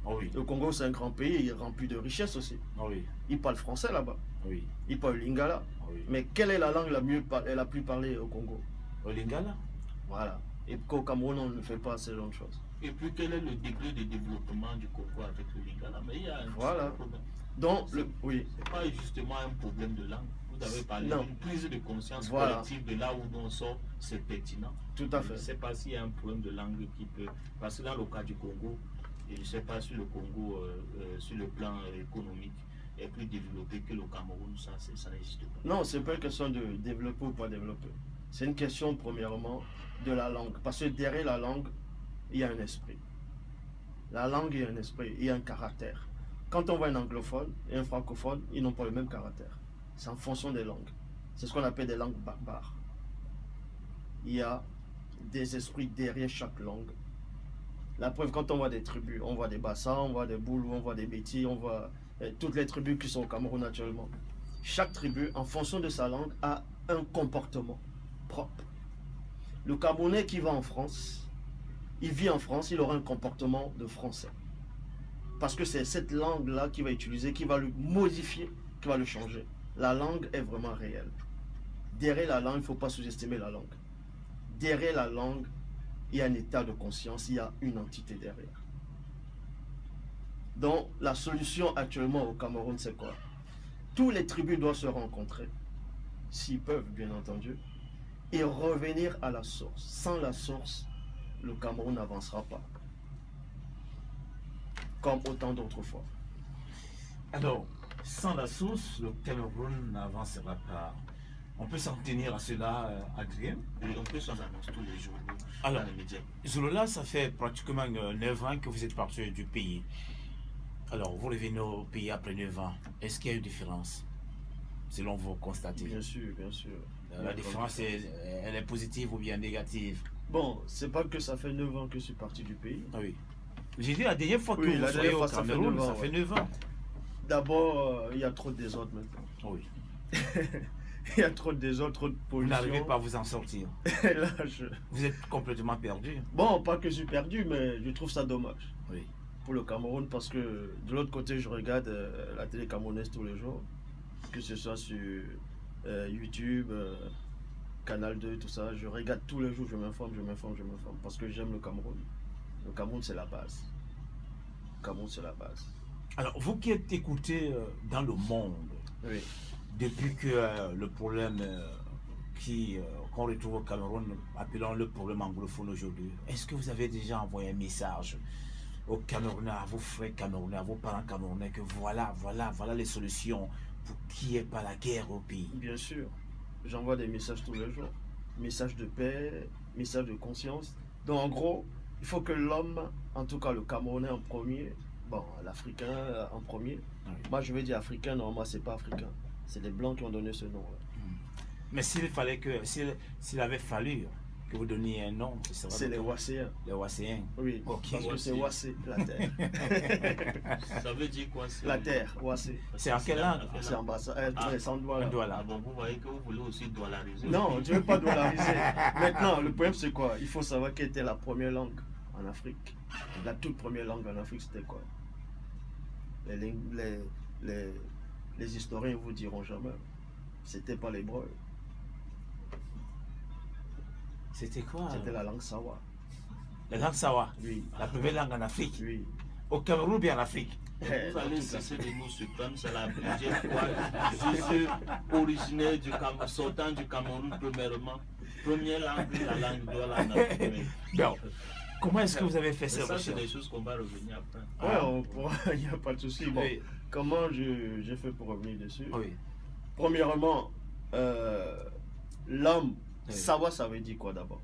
S3: Oh oui.
S2: Le Congo, c'est un grand pays, rempli de richesses aussi.
S3: Oh oui.
S2: Ils parlent français là-bas.
S3: Oui.
S2: Ils parlent lingala.
S3: Oh oui.
S2: Mais quelle est la langue la plus parlée au Congo?
S3: Au Lingala?
S2: Voilà. Et qu'au Cameroun, on ne fait pas ce genre de choses.
S4: Et puis, quel est le degré de développement du Congo avec le Lingala? Mais il y a un
S2: Voilà.
S4: problème.
S2: Donc, oui.
S4: C'est pas justement un problème de langue. Vous avez parlé
S2: Non.
S4: d'une prise de conscience
S2: Voilà.
S4: collective de là où on sort, c'est pertinent.
S2: Tout à
S4: Je
S2: fait.
S4: ne sais pas s'il y a un problème de langue qui peut. Parce que dans le cas du Congo, je ne sais pas si le Congo, sur le plan économique, est plus développé que le Cameroun, ça n'existe pas.
S2: Non, c'est pas une question de développer ou pas développer. C'est une question, premièrement, de la langue. Parce que derrière la langue, il y a un esprit. La langue, il y a un esprit, il y a un caractère. Quand on voit un anglophone et un francophone, ils n'ont pas le même caractère. C'est en fonction des langues. C'est ce qu'on appelle des langues barbares. Il y a des esprits derrière chaque langue. La preuve, quand on voit des tribus, on voit des Bassa, on voit des Boulous, on voit des Bétis, on voit toutes les tribus qui sont au Cameroun actuellement. Chaque tribu, en fonction de sa langue, a un comportement propre. Le Camerounais qui va en France, il vit en France, il aura un comportement de Français. Parce que c'est cette langue-là qui va utiliser, qui va le modifier, qui va le changer. La langue est vraiment réelle. Derrière la langue, il ne faut pas sous-estimer la langue. Derrière la langue, il y a un état de conscience, il y a une entité derrière. Donc, la solution actuellement au Cameroun, c'est quoi? Tous les tribus doivent se rencontrer, s'ils peuvent, bien entendu, et revenir à la source. Sans la source, le Cameroun n'avancera pas. Comme autant d'autres fois.
S3: Alors, sans la source, le Cameroun n'avancera pas. On peut s'en tenir à cela, Adrien.
S4: Et on peut s'en annoncer tous les jours
S3: Alors,
S4: dans les médias.
S3: Zolola, ça fait pratiquement 9 ans que vous êtes parti du pays. Alors, vous revenez au pays après 9 ans. Est-ce qu'il y a une différence, selon vous constatez?
S2: Bien sûr, bien sûr.
S3: La différence, elle est positive ou bien négative?
S2: Bon, c'est pas que ça fait 9 ans que je suis parti du pays.
S3: Ah oui. J'ai dit la dernière fois que
S2: Oui,
S3: vous
S2: la
S3: soyez
S2: dernière
S3: au
S2: fois, ça fait
S3: Cameroun,
S2: 9 ans,
S3: ça fait
S2: ouais.
S3: 9 ans.
S2: D'abord, il y a trop de désordre maintenant.
S3: Oui.
S2: Il y a trop de désordre, trop de
S3: Vous
S2: pollution.
S3: n'arrivez pas à vous en sortir.
S2: Et là,
S3: Vous êtes complètement perdu.
S2: Bon, pas que je suis perdu, mais je trouve ça dommage
S3: Oui.
S2: pour le Cameroun parce que de l'autre côté, je regarde la télé camerounaise tous les jours, que ce soit sur YouTube, Canal 2, tout ça. Je regarde tous les jours, je m'informe parce que j'aime le Cameroun. Le Cameroun, c'est la base. Le Cameroun, c'est la base.
S3: Alors, vous qui êtes écouté dans le monde,
S2: Oui.
S3: depuis que le problème qu'on retrouve au Cameroun, appelons le problème anglophone aujourd'hui, est-ce que vous avez déjà envoyé un message aux Camerounais, à vos frères Camerounais, à vos parents Camerounais, que voilà les solutions pour qu'il n'y ait pas la guerre au pays?
S2: Bien sûr, j'envoie des messages tous les jours. Messages de paix, messages de conscience. Donc en gros, il faut que l'homme, en tout cas le Camerounais en premier, bon, l'Africain en premier.
S3: Oui.
S2: Moi je vais dire Africain, non, moi c'est pas Africain. C'est les Blancs qui ont donné ce nom-là.
S3: Mais s'il avait fallu que vous donniez un nom, ce serait
S2: C'est les Wasséens.
S3: les Wasséens.
S2: Oui,
S3: Ok.
S2: parce que c'est Wassé, la terre.
S4: Ça veut dire quoi
S2: La terre, Wassé.
S3: C'est en quelle langue?
S2: C'est en bas, c'est en doigt
S3: Un
S2: là.
S3: doigt là.
S4: Ah bon, vous voyez que vous voulez aussi dollariser.
S2: Non, je ne veux pas dollariser. Maintenant, le problème c'est quoi? Il faut savoir quelle était la première langue en Afrique. La toute première langue en Afrique, c'était quoi? Les historiens vous diront jamais. C'était pas l'hébreu,
S3: C'était quoi?
S2: c'était la langue Sawa.
S3: La langue Sawa.
S2: Oui,
S3: La première langue en Afrique.
S2: oui.
S3: Au Cameroun, bien en Afrique.
S4: Vous allez cesser de nous surprendre, c'est la première fois. Je suis originaire du Cameroun, sortant du Cameroun premièrement. Première langue, la langue Douala en Afrique.
S3: Donc, comment est-ce que vous avez fait
S4: Mais
S3: ces
S4: ça, c'est des
S3: recherches?
S4: choses qu'on va revenir après.
S2: Il n'y a pas de souci. Bon,
S3: Oui.
S2: comment j'ai fait pour revenir dessus?
S3: Oui.
S2: Premièrement, l'homme,
S3: Oui.
S2: Sawa, ça veut dire quoi d'abord?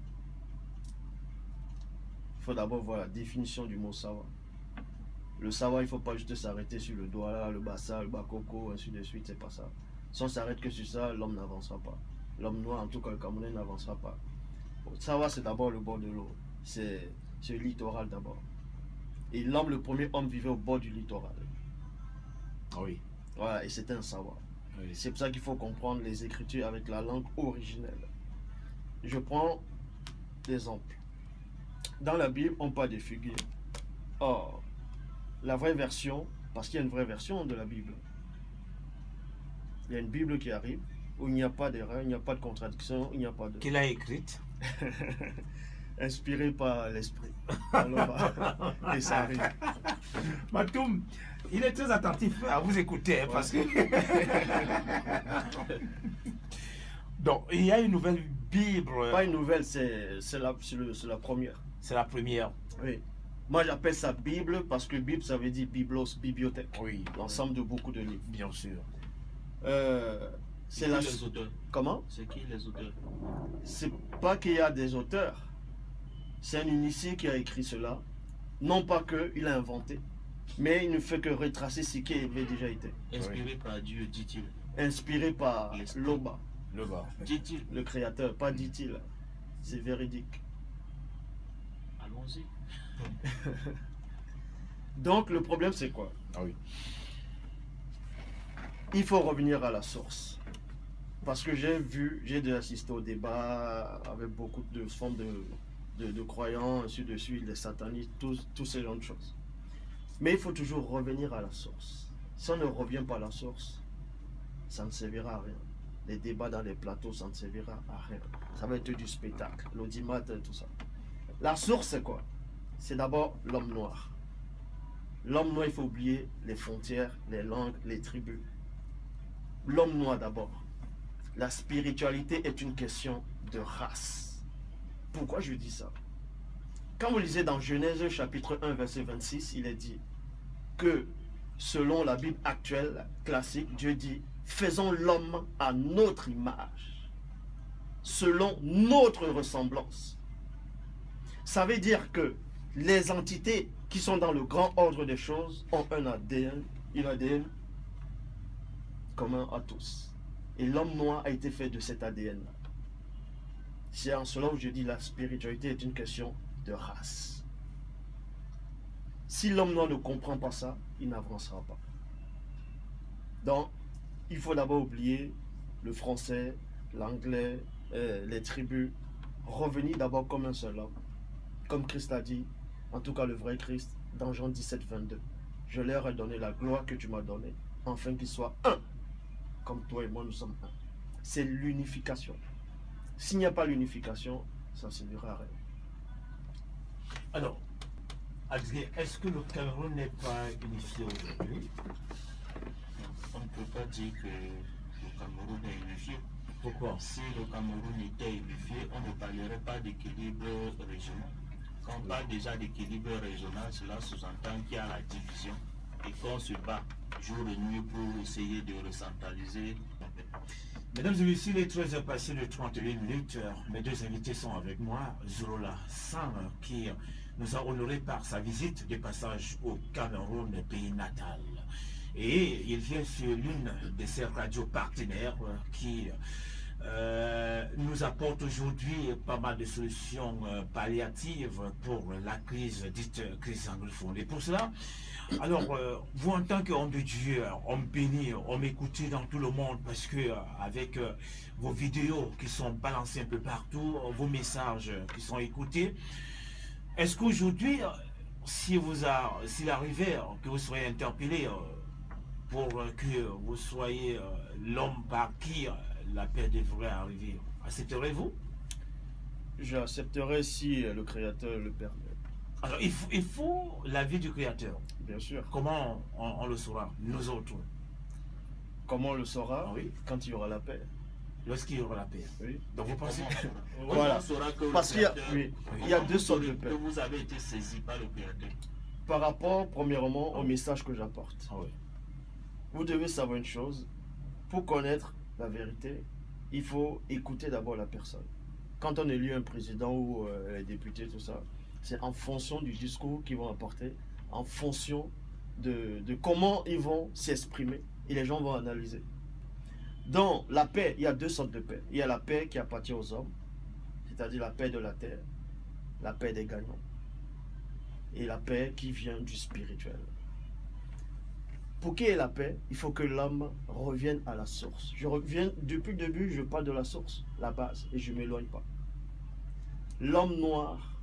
S2: Il faut d'abord voir la définition du mot Sawa. Le Sawa, il ne faut pas juste s'arrêter sur le Douala, le Bassa, le Bakoko, ainsi de suite, c'est pas ça. Si on s'arrête que sur ça, l'homme n'avancera pas. L'homme noir, en tout cas le Camerounais, n'avancera pas. Bon, Sawa, c'est d'abord le bord de l'eau. C'est le littoral d'abord. Et l'homme, le premier homme vivait au bord du littoral.
S3: Oui.
S2: Voilà, et c'était un Sawa.
S3: Oui.
S2: C'est pour ça qu'il faut comprendre les écritures avec la langue originelle. Je prends l'exemple. Dans la Bible, on parle des figuiers. Or, la vraie version, parce qu'il y a une vraie version de la Bible, il y a une Bible qui arrive où il n'y a pas d'erreur, il n'y a pas de contradiction, il n'y a pas de...
S3: Qu'il a écrite.
S2: Inspiré par l'esprit. Alors, et ça arrive.
S3: Matoum, il est très attentif à vous écouter, hein, parce que... Donc, il y a une nouvelle Bible.
S2: Pas une nouvelle, c'est la première.
S3: C'est la première.
S2: Oui. Moi, j'appelle ça Bible parce que Bible, ça veut dire biblos, bibliothèque.
S3: Oui.
S2: L'ensemble de beaucoup de livres.
S3: Bien sûr.
S2: C'est
S4: qui
S2: la...
S4: les auteurs?
S2: Comment?
S4: C'est qui les auteurs?
S2: C'est pas qu'il y a des auteurs. C'est un initié qui a écrit cela. Non pas qu'il a inventé, mais il ne fait que retracer ce qui avait déjà été.
S4: Inspiré par Dieu, dit-il.
S2: Inspiré par
S4: L'esprit.
S2: Loba,
S3: Le bas.
S4: Dit-il.
S2: le créateur, pas dit-il. C'est véridique.
S4: Allons-y.
S2: Donc le problème c'est quoi?
S3: Ah oui.
S2: Il faut revenir à la source. Parce que j'ai déjà assisté au débat avec beaucoup de formes de croyants, ainsi de suite, les satanistes, tous ces genres de choses. Mais il faut toujours revenir à la source. Si on ne revient pas à la source, ça ne servira à rien. Les débats dans les plateaux, ça ne servira à rien. Ça va être du spectacle, l'audimat, tout ça. La source, c'est quoi? C'est d'abord l'homme noir. L'homme noir, il faut oublier les frontières, les langues, les tribus. L'homme noir d'abord. La spiritualité est une question de race. Pourquoi je dis ça? Quand vous lisez dans Genèse chapitre 1, verset 26, il est dit que selon la Bible actuelle, classique, Dieu dit « Faisons l'homme à notre image, selon notre ressemblance ». Ça veut dire que les entités qui sont dans le grand ordre des choses ont un ADN commun à tous. Et l'homme noir a été fait de cet ADN-là. C'est en cela où je dis la spiritualité est une question de race. Si l'homme noir ne comprend pas ça, il n'avancera pas. Donc, il faut d'abord oublier le français, l'anglais, les tribus. Revenir d'abord comme un seul homme. Comme Christ a dit, en tout cas le vrai Christ, dans Jean 17, 22. Je leur ai donné la gloire que tu m'as donnée, afin qu'ils soient un, comme toi et moi nous sommes un. C'est l'unification. S'il n'y a pas l'unification, ça ne servira à rien.
S3: Alors, Adrien, est-ce que le Cameroun n'est pas unifié aujourd'hui?
S4: On ne peut pas dire que le Cameroun est unifié.
S3: Pourquoi?
S4: Si le Cameroun était unifié, on ne parlerait pas d'équilibre régional. Quand on parle déjà d'équilibre régional, cela sous-entend qu'il y a la division et qu'on se bat jour et nuit pour essayer de recentraliser.
S3: Mesdames et messieurs, il est 13h passé de 31 minutes. Mes deux invités sont avec moi. Zorola Sang, qui nous a honorés par sa visite de passage au Cameroun, pays natal. Et il vient sur l'une de ses radios partenaires qui nous apporte aujourd'hui pas mal de solutions palliatives pour la crise dite crise anglophone. Et pour cela, alors vous en tant qu'homme de Dieu, homme béni, homme écouté dans tout le monde, parce que avec vos vidéos qui sont balancées un peu partout, vos messages qui sont écoutés, est-ce qu'aujourd'hui, s'il arrivait que vous soyez interpellé pour que vous soyez l'homme par qui la paix devrait arriver, accepterez-vous?
S2: J'accepterai si le Créateur le permet.
S3: Alors, il faut l'avis du Créateur.
S2: Bien sûr.
S3: Comment on le saura, nous autres?
S2: Comment on le saura?
S3: Ah oui.
S2: Quand il y aura la paix.
S3: Lorsqu'il y aura la paix.
S2: Oui.
S3: Donc vous pensez
S4: Comment
S2: Voilà.
S4: on saura que le
S2: Parce qu'il y a,
S4: Créateur-
S2: oui, il y a
S4: comment
S2: deux
S4: vous
S2: sortes de
S4: saurez
S2: paix.
S4: que vous avez été saisi par le Créateur.
S2: Par rapport, premièrement, au message que j'apporte.
S3: Ah oui.
S2: Vous devez savoir une chose. Pour connaître la vérité, il faut écouter d'abord la personne. Quand on élit un président ou les députés, tout ça, c'est en fonction du discours qu'ils vont apporter, en fonction de comment ils vont s'exprimer, et les gens vont analyser. Dans la paix, il y a deux sortes de paix. Il y a la paix qui appartient aux hommes, c'est-à-dire la paix de la terre, la paix des gagnants, et la paix qui vient du spirituel. Pour qu'il y ait la paix, il faut que l'homme revienne à la source. Je reviens, depuis le début, je parle de la source, la base, et je ne m'éloigne pas. L'homme noir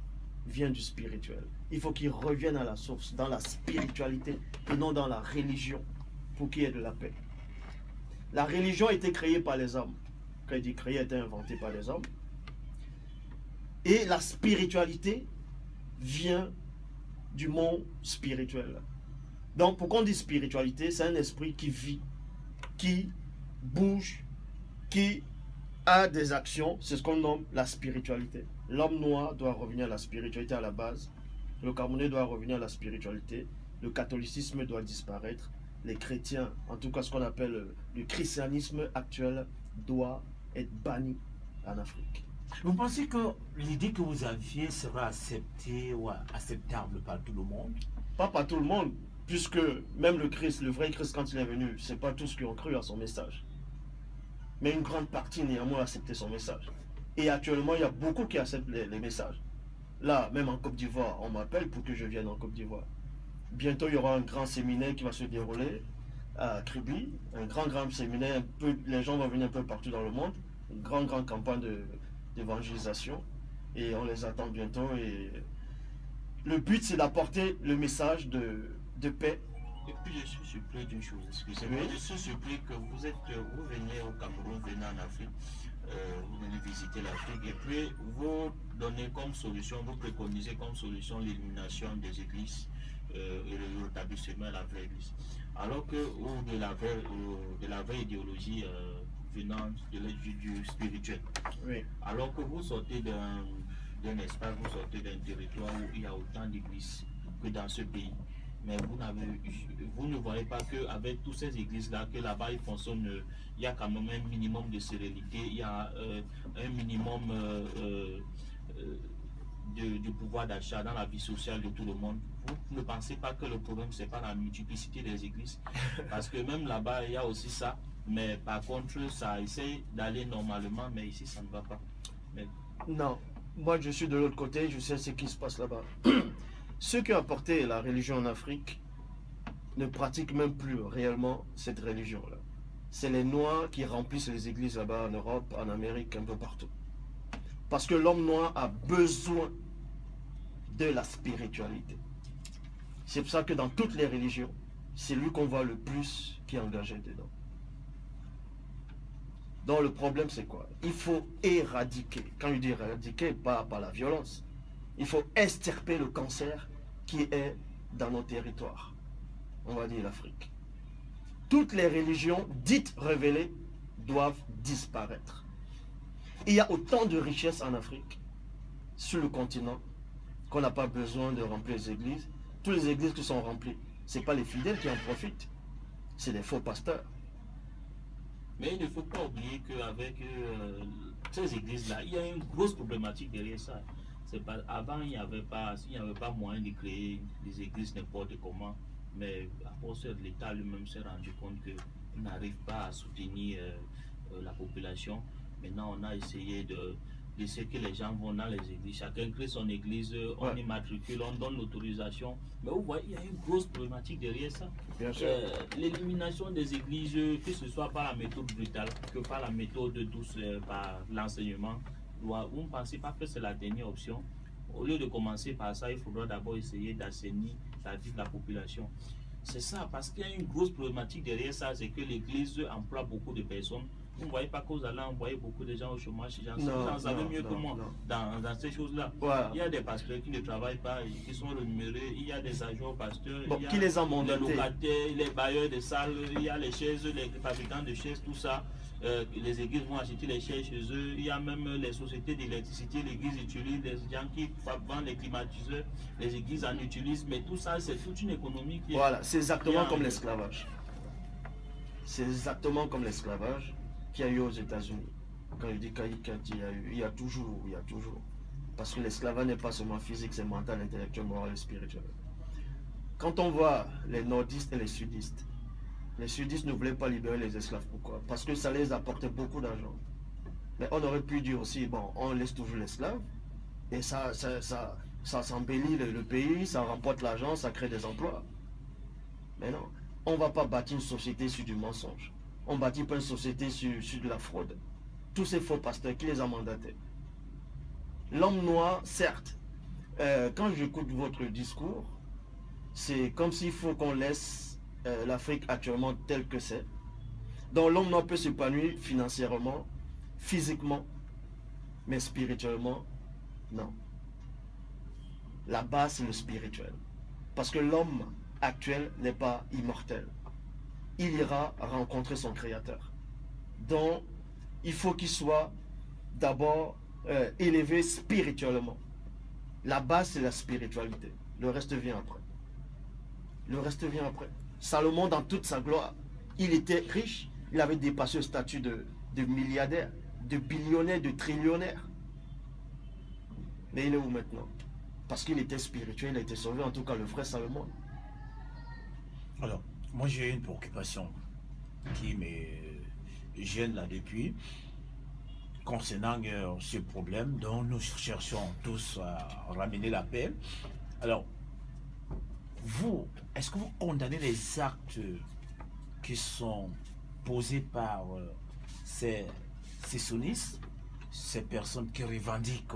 S2: vient du spirituel. Il faut qu'il revienne à la source, dans la spiritualité, et non dans la religion, pour qu'il y ait de la paix. La religion a été créée par les hommes. Quand il dit créée, a été inventée par les hommes. Et la spiritualité vient du monde spirituel. Donc, pourquoi on dit spiritualité? C'est un esprit qui vit, qui bouge, qui a des actions. C'est ce qu'on nomme la spiritualité. L'homme noir doit revenir à la spiritualité à la base. Le Camerounais doit revenir à la spiritualité. Le catholicisme doit disparaître. Les chrétiens, en tout cas ce qu'on appelle le christianisme actuel, doit être banni en Afrique.
S3: Vous pensez que l'idée que vous aviez sera acceptée ou acceptable par tout le monde?
S2: Pas par tout le monde, puisque même le Christ, le vrai Christ, quand il est venu, c'est pas tous qui ont cru à son message. Mais une grande partie néanmoins a accepté son message. Et actuellement, il y a beaucoup qui acceptent les messages. Là, même en Côte d'Ivoire, on m'appelle pour que je vienne en Côte d'Ivoire. Bientôt, il y aura un grand séminaire qui va se dérouler à Kribi. Un grand séminaire, les gens vont venir un peu partout dans le monde. Une grande campagne d'évangélisation. Et on les attend bientôt. Et le but, c'est d'apporter le message de paix.
S4: Et puis je suis surpris d'une chose, excusez-moi,
S2: Oui.
S4: je suis surpris que vous venez au Cameroun, venez en Afrique, vous venez visiter l'Afrique et puis vous donnez comme solution, vous préconisez comme solution l'élimination des églises et le rétablissement de la vraie église. Alors que, ou de la vraie idéologie venant du spirituel.
S2: Oui.
S4: Alors que vous sortez d'un espace, vous sortez d'un territoire où il y a autant d'églises que dans ce pays. Mais vous ne voyez pas qu'avec toutes ces églises-là, que là-bas, il fonctionne, il y a quand même un minimum de sérénité, il y a un minimum de pouvoir d'achat dans la vie sociale de tout le monde. Vous ne pensez pas que le problème, c'est pas la multiplicité des églises? Parce que même là-bas, il y a aussi ça. Mais par contre, ça essaie d'aller normalement, mais ici, ça ne va pas. Mais
S2: Non, moi je suis de l'autre côté, je sais ce qui se passe là-bas. Ceux qui ont apporté la religion en Afrique ne pratiquent même plus réellement cette religion-là. C'est les Noirs qui remplissent les églises là-bas en Europe, en Amérique, un peu partout. Parce que l'homme noir a besoin de la spiritualité. C'est pour ça que dans toutes les religions, c'est lui qu'on voit le plus qui est engagé dedans. Donc le problème c'est quoi? Il faut éradiquer. Quand je dis éradiquer, pas par la violence. Il faut extirper le cancer qui est dans nos territoires. On va dire l'Afrique. Toutes les religions dites révélées doivent disparaître. Il y a autant de richesses en Afrique, sur le continent, qu'on n'a pas besoin de remplir les églises. Toutes les églises qui sont remplies, ce n'est pas les fidèles qui en profitent, c'est les faux pasteurs.
S4: Mais il ne faut pas oublier qu'avec ces églises-là, il y a une grosse problématique derrière ça. Pas, avant, il n'y avait pas moyen de créer des églises n'importe comment. Mais à force de l'État lui-même s'est rendu compte qu'il n'arrive pas à soutenir la population. Maintenant, on a essayé de laisser que les gens vont dans les églises. Chacun crée son église, on immatricule, on donne l'autorisation. Mais vous voyez, il y a une grosse problématique derrière ça.
S2: Bien sûr.
S4: L'élimination des églises, que ce soit par la méthode brutale, que par la méthode douce, par l'enseignement, vous ne pensez pas que c'est la dernière option? Au lieu de commencer par ça, il faudra d'abord essayer d'assainir la vie de la population. C'est ça, parce qu'il y a une grosse problématique derrière ça, c'est que l'église emploie beaucoup de personnes. Vous ne voyez pas qu'aux allants envoyer beaucoup de gens au chômage. Vous en savez mieux que moi dans ces choses-là.
S2: Voilà.
S4: Il y a des pasteurs qui ne travaillent pas, qui sont rémunérés. Il y a des agents pasteurs.
S2: Bon,
S4: il y a
S2: qui les a
S4: les
S2: mandatés?
S4: locataires, les bailleurs de salles, il y a les chaises, les fabricants de chaises, tout ça. Les églises vont acheter les chaises chez eux. Il y a même les sociétés d'électricité. L'église utilise des gens qui vendent les climatiseurs. Les églises en utilisent. Mais tout ça, c'est toute une économie qui est...
S2: Voilà, c'est exactement comme l'esclavage. C'est exactement comme l'esclavage qu'il y a eu aux États-Unis. Quand je dis qu'il y a eu, il y a toujours. Parce que l'esclavage n'est pas seulement physique, c'est mental, intellectuel, moral et spirituel. Quand on voit les nordistes et les sudistes ne voulaient pas libérer les esclaves. Pourquoi? Parce que ça les apportait beaucoup d'argent. Mais on aurait pu dire aussi, bon, on laisse toujours l'esclave, et ça s'embellit le pays, ça remporte l'argent, ça crée des emplois. Mais non, on ne va pas bâtir une société sur du mensonge. On ne bâtit pas une société sur de la fraude. Tous ces faux pasteurs, qui les a mandatés? L'homme noir, certes, quand j'écoute votre discours, c'est comme s'il faut qu'on laisse l'Afrique actuellement telle que c'est. Donc l'homme noir peut s'épanouir financièrement, physiquement, mais spirituellement, non. La base, c'est le spirituel. Parce que l'homme actuel n'est pas immortel. Il ira rencontrer son créateur. Donc, il faut qu'il soit d'abord élevé spirituellement. La base, c'est la spiritualité. Le reste vient après. Le reste vient après. Salomon, dans toute sa gloire, il était riche. Il avait dépassé le statut de milliardaire, de billionnaire, de trillionnaire. Mais il est où maintenant? Parce qu'il était spirituel, il a été sauvé, en tout cas le vrai Salomon.
S3: Alors, moi j'ai une préoccupation qui me gêne là depuis, concernant ce problème dont nous cherchons tous à ramener la paix. Alors, vous, est-ce que vous condamnez les actes qui sont posés par ces sionistes, ces personnes qui revendiquent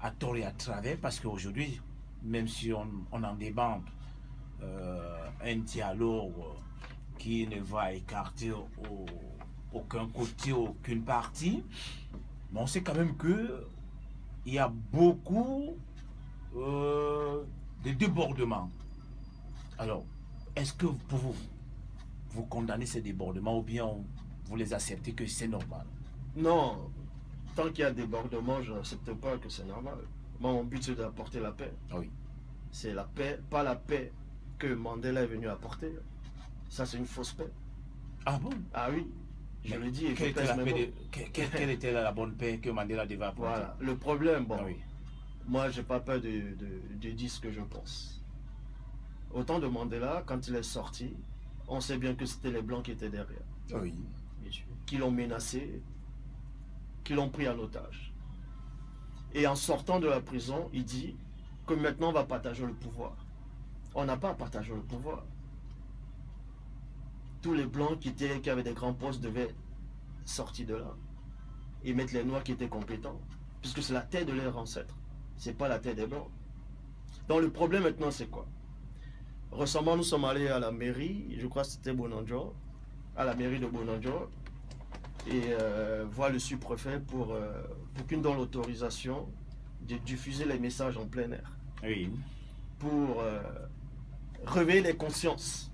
S3: à tort et à travers, parce qu'aujourd'hui, même si on en débande un dialogue qui ne va écarter aucun côté, aucune partie. Mais on sait quand même que il y a beaucoup de débordements. Alors, est-ce que pour vous condamnez ces débordements ou bien vous les acceptez que c'est normal?
S2: Non, tant qu'il y a débordement, je n'accepte pas que c'est normal. Moi, mon but, c'est d'apporter la paix.
S3: Oui.
S2: C'est la paix, pas la paix que Mandela est venu apporter. Ça, c'est une fausse paix.
S3: Ah bon?
S2: Ah oui, je le dis et je
S3: Quelle était,
S2: pèse
S3: la
S2: mes
S3: paix
S2: mots.
S3: quelle était la bonne paix que Mandela devait apporter?
S2: Voilà. Le problème, bon,
S3: Ah oui.
S2: moi, j'ai pas peur de dire ce que je pense. Au temps de Mandela, quand il est sorti, on sait bien que c'était les Blancs qui étaient derrière,
S3: Oui.
S2: qui l'ont menacé, qui l'ont pris en otage. Et en sortant de la prison, il dit que maintenant on va partager le pouvoir. On n'a pas à partager le pouvoir. Tous les Blancs qui avaient des grands postes devaient sortir de là et mettre les Noirs qui étaient compétents, puisque c'est la terre de leurs ancêtres, c'est pas la terre des Blancs. Donc le problème maintenant c'est quoi? Récemment nous sommes allés à la mairie, je crois que c'était Bonanjo, à la mairie de Bonanjo, et voir le sous-préfet pour qu'il nous donne l'autorisation de diffuser les messages en plein air,
S3: Oui.
S2: pour réveiller les consciences.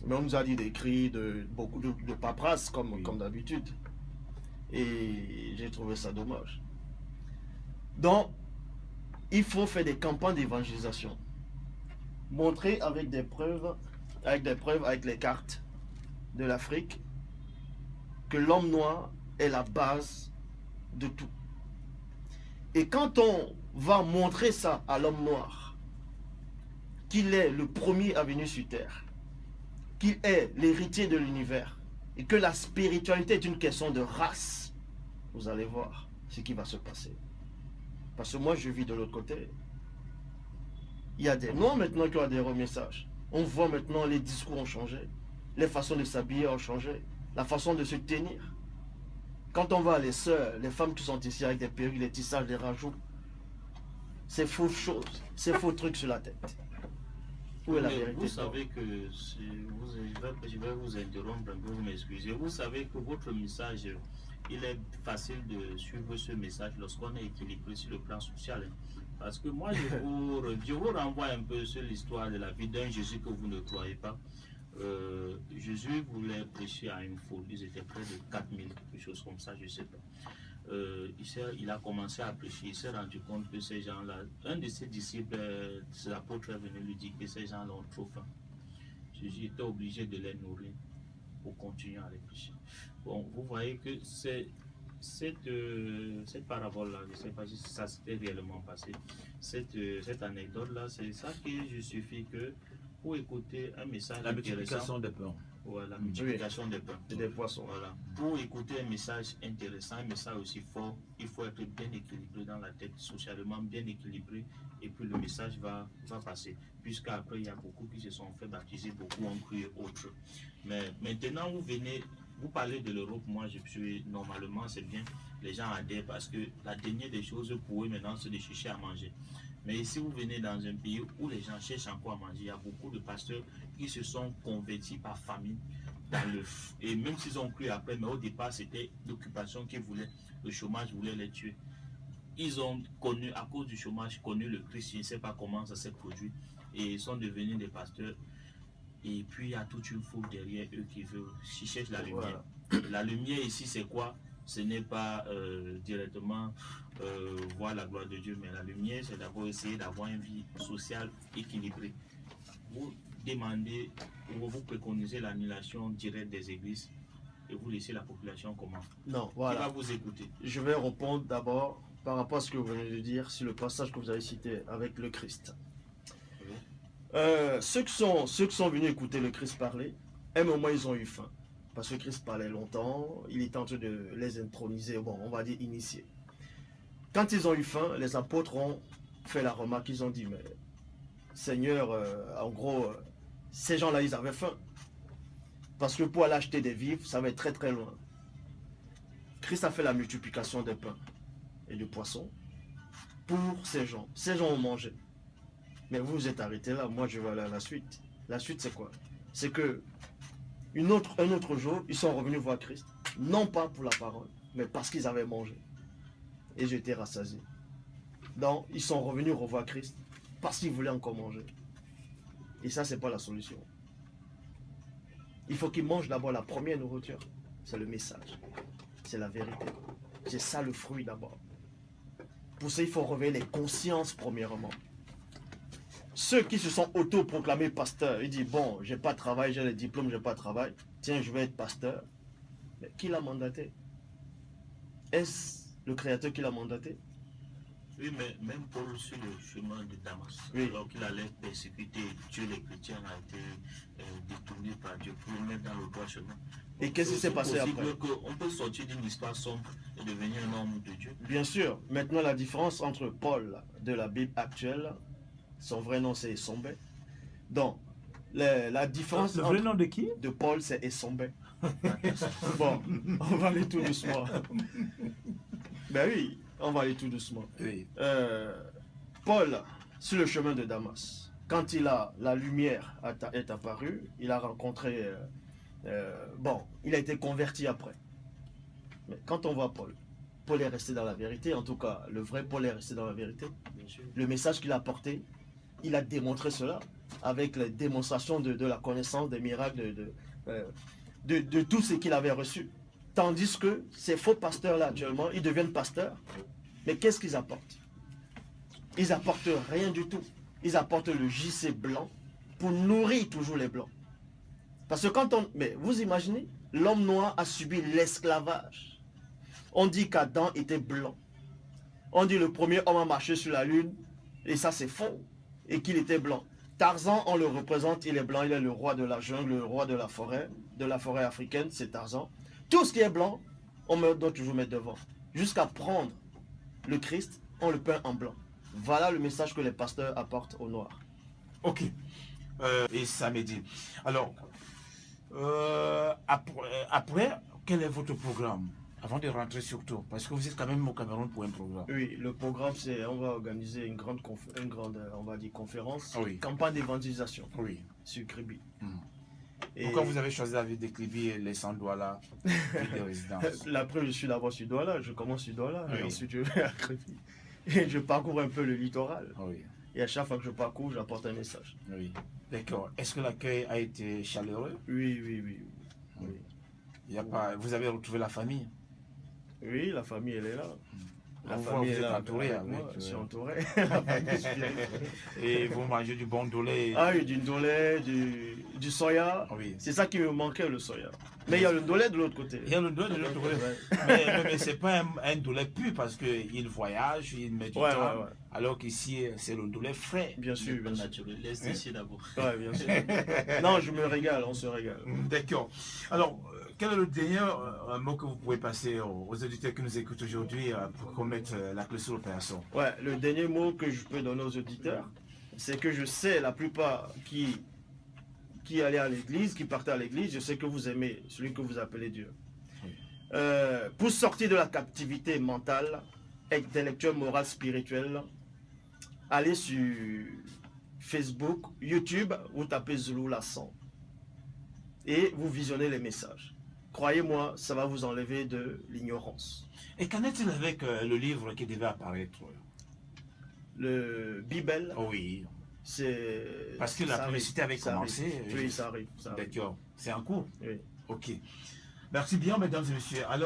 S2: Mais on nous a dit des cris, beaucoup de paperasse comme,
S3: Oui.
S2: comme d'habitude. Et j'ai trouvé ça dommage. Donc, il faut faire des campagnes d'évangélisation. Montrer avec des preuves, avec les cartes de l'Afrique, que l'homme noir est la base de tout. Et quand on va montrer ça à l'homme noir, qu'il est le premier à venir sur terre, qu'il est l'héritier de l'univers, et que la spiritualité est une question de race, vous allez voir ce qui va se passer. Parce que moi, je vis de l'autre côté. Il y a des noirs maintenant qui ont des remessages. On voit maintenant les discours ont changé, les façons de s'habiller ont changé, la façon de se tenir. Quand on voit les sœurs, les femmes qui sont ici avec des perruques, les tissages, les rajouts, c'est faux choses, c'est faux trucs sur la tête. Où est la
S4: Mais
S2: vérité?
S4: vous savez que, je vais vous interrompre un peu, vous m'excusez. Vous savez que votre message, il est facile de suivre ce message lorsqu'on est équilibré sur le plan social. Parce que moi, je vous renvoie un peu sur l'histoire de la vie d'un Jésus que vous ne croyez pas. Jésus voulait prêcher à une foule, ils étaient près de 4000, quelque chose comme ça, je ne sais pas. Il a commencé à prêcher, il s'est rendu compte que ces gens-là, un de ses disciples, l'apôtre est venu lui dire que ces gens-là ont trop faim. Jésus était obligé de les nourrir pour continuer à les prêcher. Bon, vous voyez que cette parabole-là, je ne sais pas si ça s'était réellement passé, cette anecdote-là, c'est ça qui justifie que pour écouter un message
S3: La
S4: intéressant,
S3: multiplication des pains.
S4: voilà, multiplication des pains.
S2: C'est des poissons.
S4: Voilà. Pour écouter un message intéressant, un message aussi fort, il faut être bien équilibré dans la tête, socialement bien équilibré, et puis le message va passer. Puisqu'après, il y a beaucoup qui se sont fait baptiser, beaucoup ont cru autre. Mais maintenant, vous parlez de l'Europe, moi je suis, normalement c'est bien, les gens adhèrent parce que la dernière des choses pour eux maintenant, c'est de chercher à manger. Mais si vous venez dans un pays où les gens cherchent encore à manger, il y a beaucoup de pasteurs qui se sont convertis par famine dans le... Et même s'ils ont cru après, mais au départ, c'était l'occupation qu'ils voulaient. Le chômage voulait les tuer. Ils ont connu, à cause du chômage, connu le Christ. Je ne sais pas comment ça s'est produit. Et ils sont devenus des pasteurs. Et puis, il y a toute une foule derrière eux qui cherchent la lumière.
S2: Voilà.
S4: La lumière ici, c'est quoi? Ce n'est pas directement voir la gloire de Dieu, mais la lumière, c'est d'abord essayer d'avoir une vie sociale équilibrée. Vous demandez, ou vous préconisez l'annulation directe des églises et vous laissez la population comment?
S2: Non,
S4: Qui va
S2: voilà.
S4: vous écouter?
S2: Je vais répondre d'abord par rapport à ce que vous venez de dire sur le passage que vous avez cité avec le Christ. Ceux qui sont venus écouter le Christ parler, à un moment ils ont eu faim. Parce que Christ parlait longtemps, il était en train de les introniser, bon, on va dire initier. Quand ils ont eu faim, les apôtres ont fait la remarque, ils ont dit, mais Seigneur, en gros, ces gens-là, ils avaient faim. Parce que pour aller acheter des vivres, ça va être très très loin. Christ a fait la multiplication des pains et du poisson pour ces gens. Ces gens ont mangé. Mais vous vous êtes arrêté là, moi je vais aller à la suite. La suite c'est quoi? C'est que un autre jour, ils sont revenus voir Christ, non pas pour la parole, mais parce qu'ils avaient mangé. Et j'étais rassasié. Donc, ils sont revenus revoir Christ parce qu'ils voulaient encore manger. Et ça, c'est pas la solution. Il faut qu'ils mangent d'abord la première nourriture. C'est le message. C'est la vérité. C'est ça le fruit d'abord. Pour ça, il faut réveiller les consciences premièrement. Ceux qui se sont autoproclamés pasteurs, ils disent, bon, j'ai pas de travail, j'ai les diplômes, j'ai pas de travail. Tiens, je vais être pasteur. Mais qui l'a mandaté? Est-ce le Créateur qui l'a mandaté?
S4: Oui, mais même Paul sur le chemin de Damas,
S2: Oui.
S4: alors qu'il allait persécuter et tuer les chrétiens, a été détourné par Dieu pour le mettre dans le droit chemin.
S2: Et qu'est-ce qui s'est passé après?
S4: On peut sortir d'une histoire sombre et devenir un homme de Dieu.
S2: Bien sûr. Maintenant, la différence entre Paul de la Bible actuelle, son vrai nom c'est Essombe. Donc, la différence
S3: Le vrai
S2: entre-
S3: nom de qui?
S2: de Paul c'est Essombe. Bon, on va aller tout doucement. Ben oui, on va aller tout doucement.
S3: Oui.
S2: Paul, sur le chemin de Damas, quand la lumière est apparue, il a rencontré... bon, il a été converti après. Mais quand on voit Paul, Paul est resté dans la vérité, en tout cas, le vrai Paul est resté dans la vérité.
S4: Bien sûr.
S2: Le message qu'il a porté, il a démontré cela avec les démonstrations de la connaissance des miracles, de tout ce qu'il avait reçu. Tandis que ces faux pasteurs-là, actuellement, ils deviennent pasteurs. Mais qu'est-ce qu'ils apportent? Ils apportent rien du tout. Ils apportent le JC blanc pour nourrir toujours les blancs. Parce que quand on... Mais vous imaginez, l'homme noir a subi l'esclavage. On dit qu'Adam était blanc. On dit le premier homme a marché sur la lune, et ça c'est faux, et qu'il était blanc. Tarzan, on le représente, il est blanc, il est le roi de la jungle, le roi de la forêt africaine, c'est Tarzan. Tout ce qui est blanc, on doit toujours mettre devant. Jusqu'à prendre le Christ, on le peint en blanc. Voilà le message que les pasteurs apportent aux Noirs.
S3: Ok. Et samedi. Alors, après, quel est votre programme? Avant de rentrer surtout, parce que vous êtes quand même au Cameroun pour un programme.
S2: Oui, le programme, c'est on va organiser une grande on va dire, conférence,
S3: Oui.
S2: campagne d'évangélisation
S3: Oui.
S2: sur Kribi.
S3: Hmm.
S2: Et
S3: Pourquoi vous avez choisi la ville de Kribi et les 100 Douala de résidence?
S2: Après, je suis d'abord sur Douala, je commence sur Douala,
S3: Oui.
S2: et ensuite je vais à Kribi. Et je parcours un peu le littoral.
S3: Oui.
S2: Et à chaque fois que je parcours, j'apporte un message.
S3: Oui. D'accord. Est-ce que l'accueil a été chaleureux?
S2: Oui, oui, oui. Oui,
S3: Il y a pas... Vous avez retrouvé la famille?
S2: oui, la famille, elle est là. La
S3: On voit,
S2: famille
S3: vous
S2: est
S3: êtes
S2: là.
S3: entouré
S2: avec moi,
S3: avec,
S2: je suis entouré. La famille spirituelle.
S3: Et vous mangez du bon dolé?
S2: Ah oui, du ndolé, du soya.
S3: Oui.
S2: C'est ça qui me manquait, le soya. Mais il y a le ndolé de l'autre côté.
S3: Il y a le dolé de l'autre côté.
S2: Ouais.
S3: Mais ce n'est pas un dolé pur parce qu'il voyage, il met du
S2: Ouais,
S3: temps.
S2: ouais, ouais.
S3: Alors qu'ici, c'est le dolé frais.
S2: Bien sûr,
S4: Pas
S2: bien sûr.
S4: naturel. Laisse ici d'abord.
S2: Ouais, bien sûr. Non, je me régale, on se régale.
S3: D'accord. Alors, quel est le dernier mot que vous pouvez passer aux auditeurs qui nous écoutent aujourd'hui pour qu'on mette la clé sur l'opération?
S2: Ouais, le dernier mot que je peux donner aux auditeurs, c'est que je sais la plupart qui allaient à l'église, qui partaient à l'église, je sais que vous aimez celui que vous appelez Dieu.
S3: Oui.
S2: Pour sortir de la captivité mentale, intellectuelle, morale, spirituelle, allez sur Facebook, YouTube, vous tapez Zulu Lasson et vous visionnez les messages. Croyez-moi, ça va vous enlever de l'ignorance.
S3: Et qu'en est-il avec le livre qui devait apparaître?
S2: Le Bible,
S3: Oh oui.
S2: c'est...
S3: Parce que la
S2: ça
S3: publicité
S2: arrive,
S3: avait
S2: ça
S3: commencé.
S2: arrive. Oui, ça arrive. Ça arrive.
S3: D'accord. C'est en cours.
S2: Oui.
S3: Ok. Merci bien, mesdames et messieurs. Alors,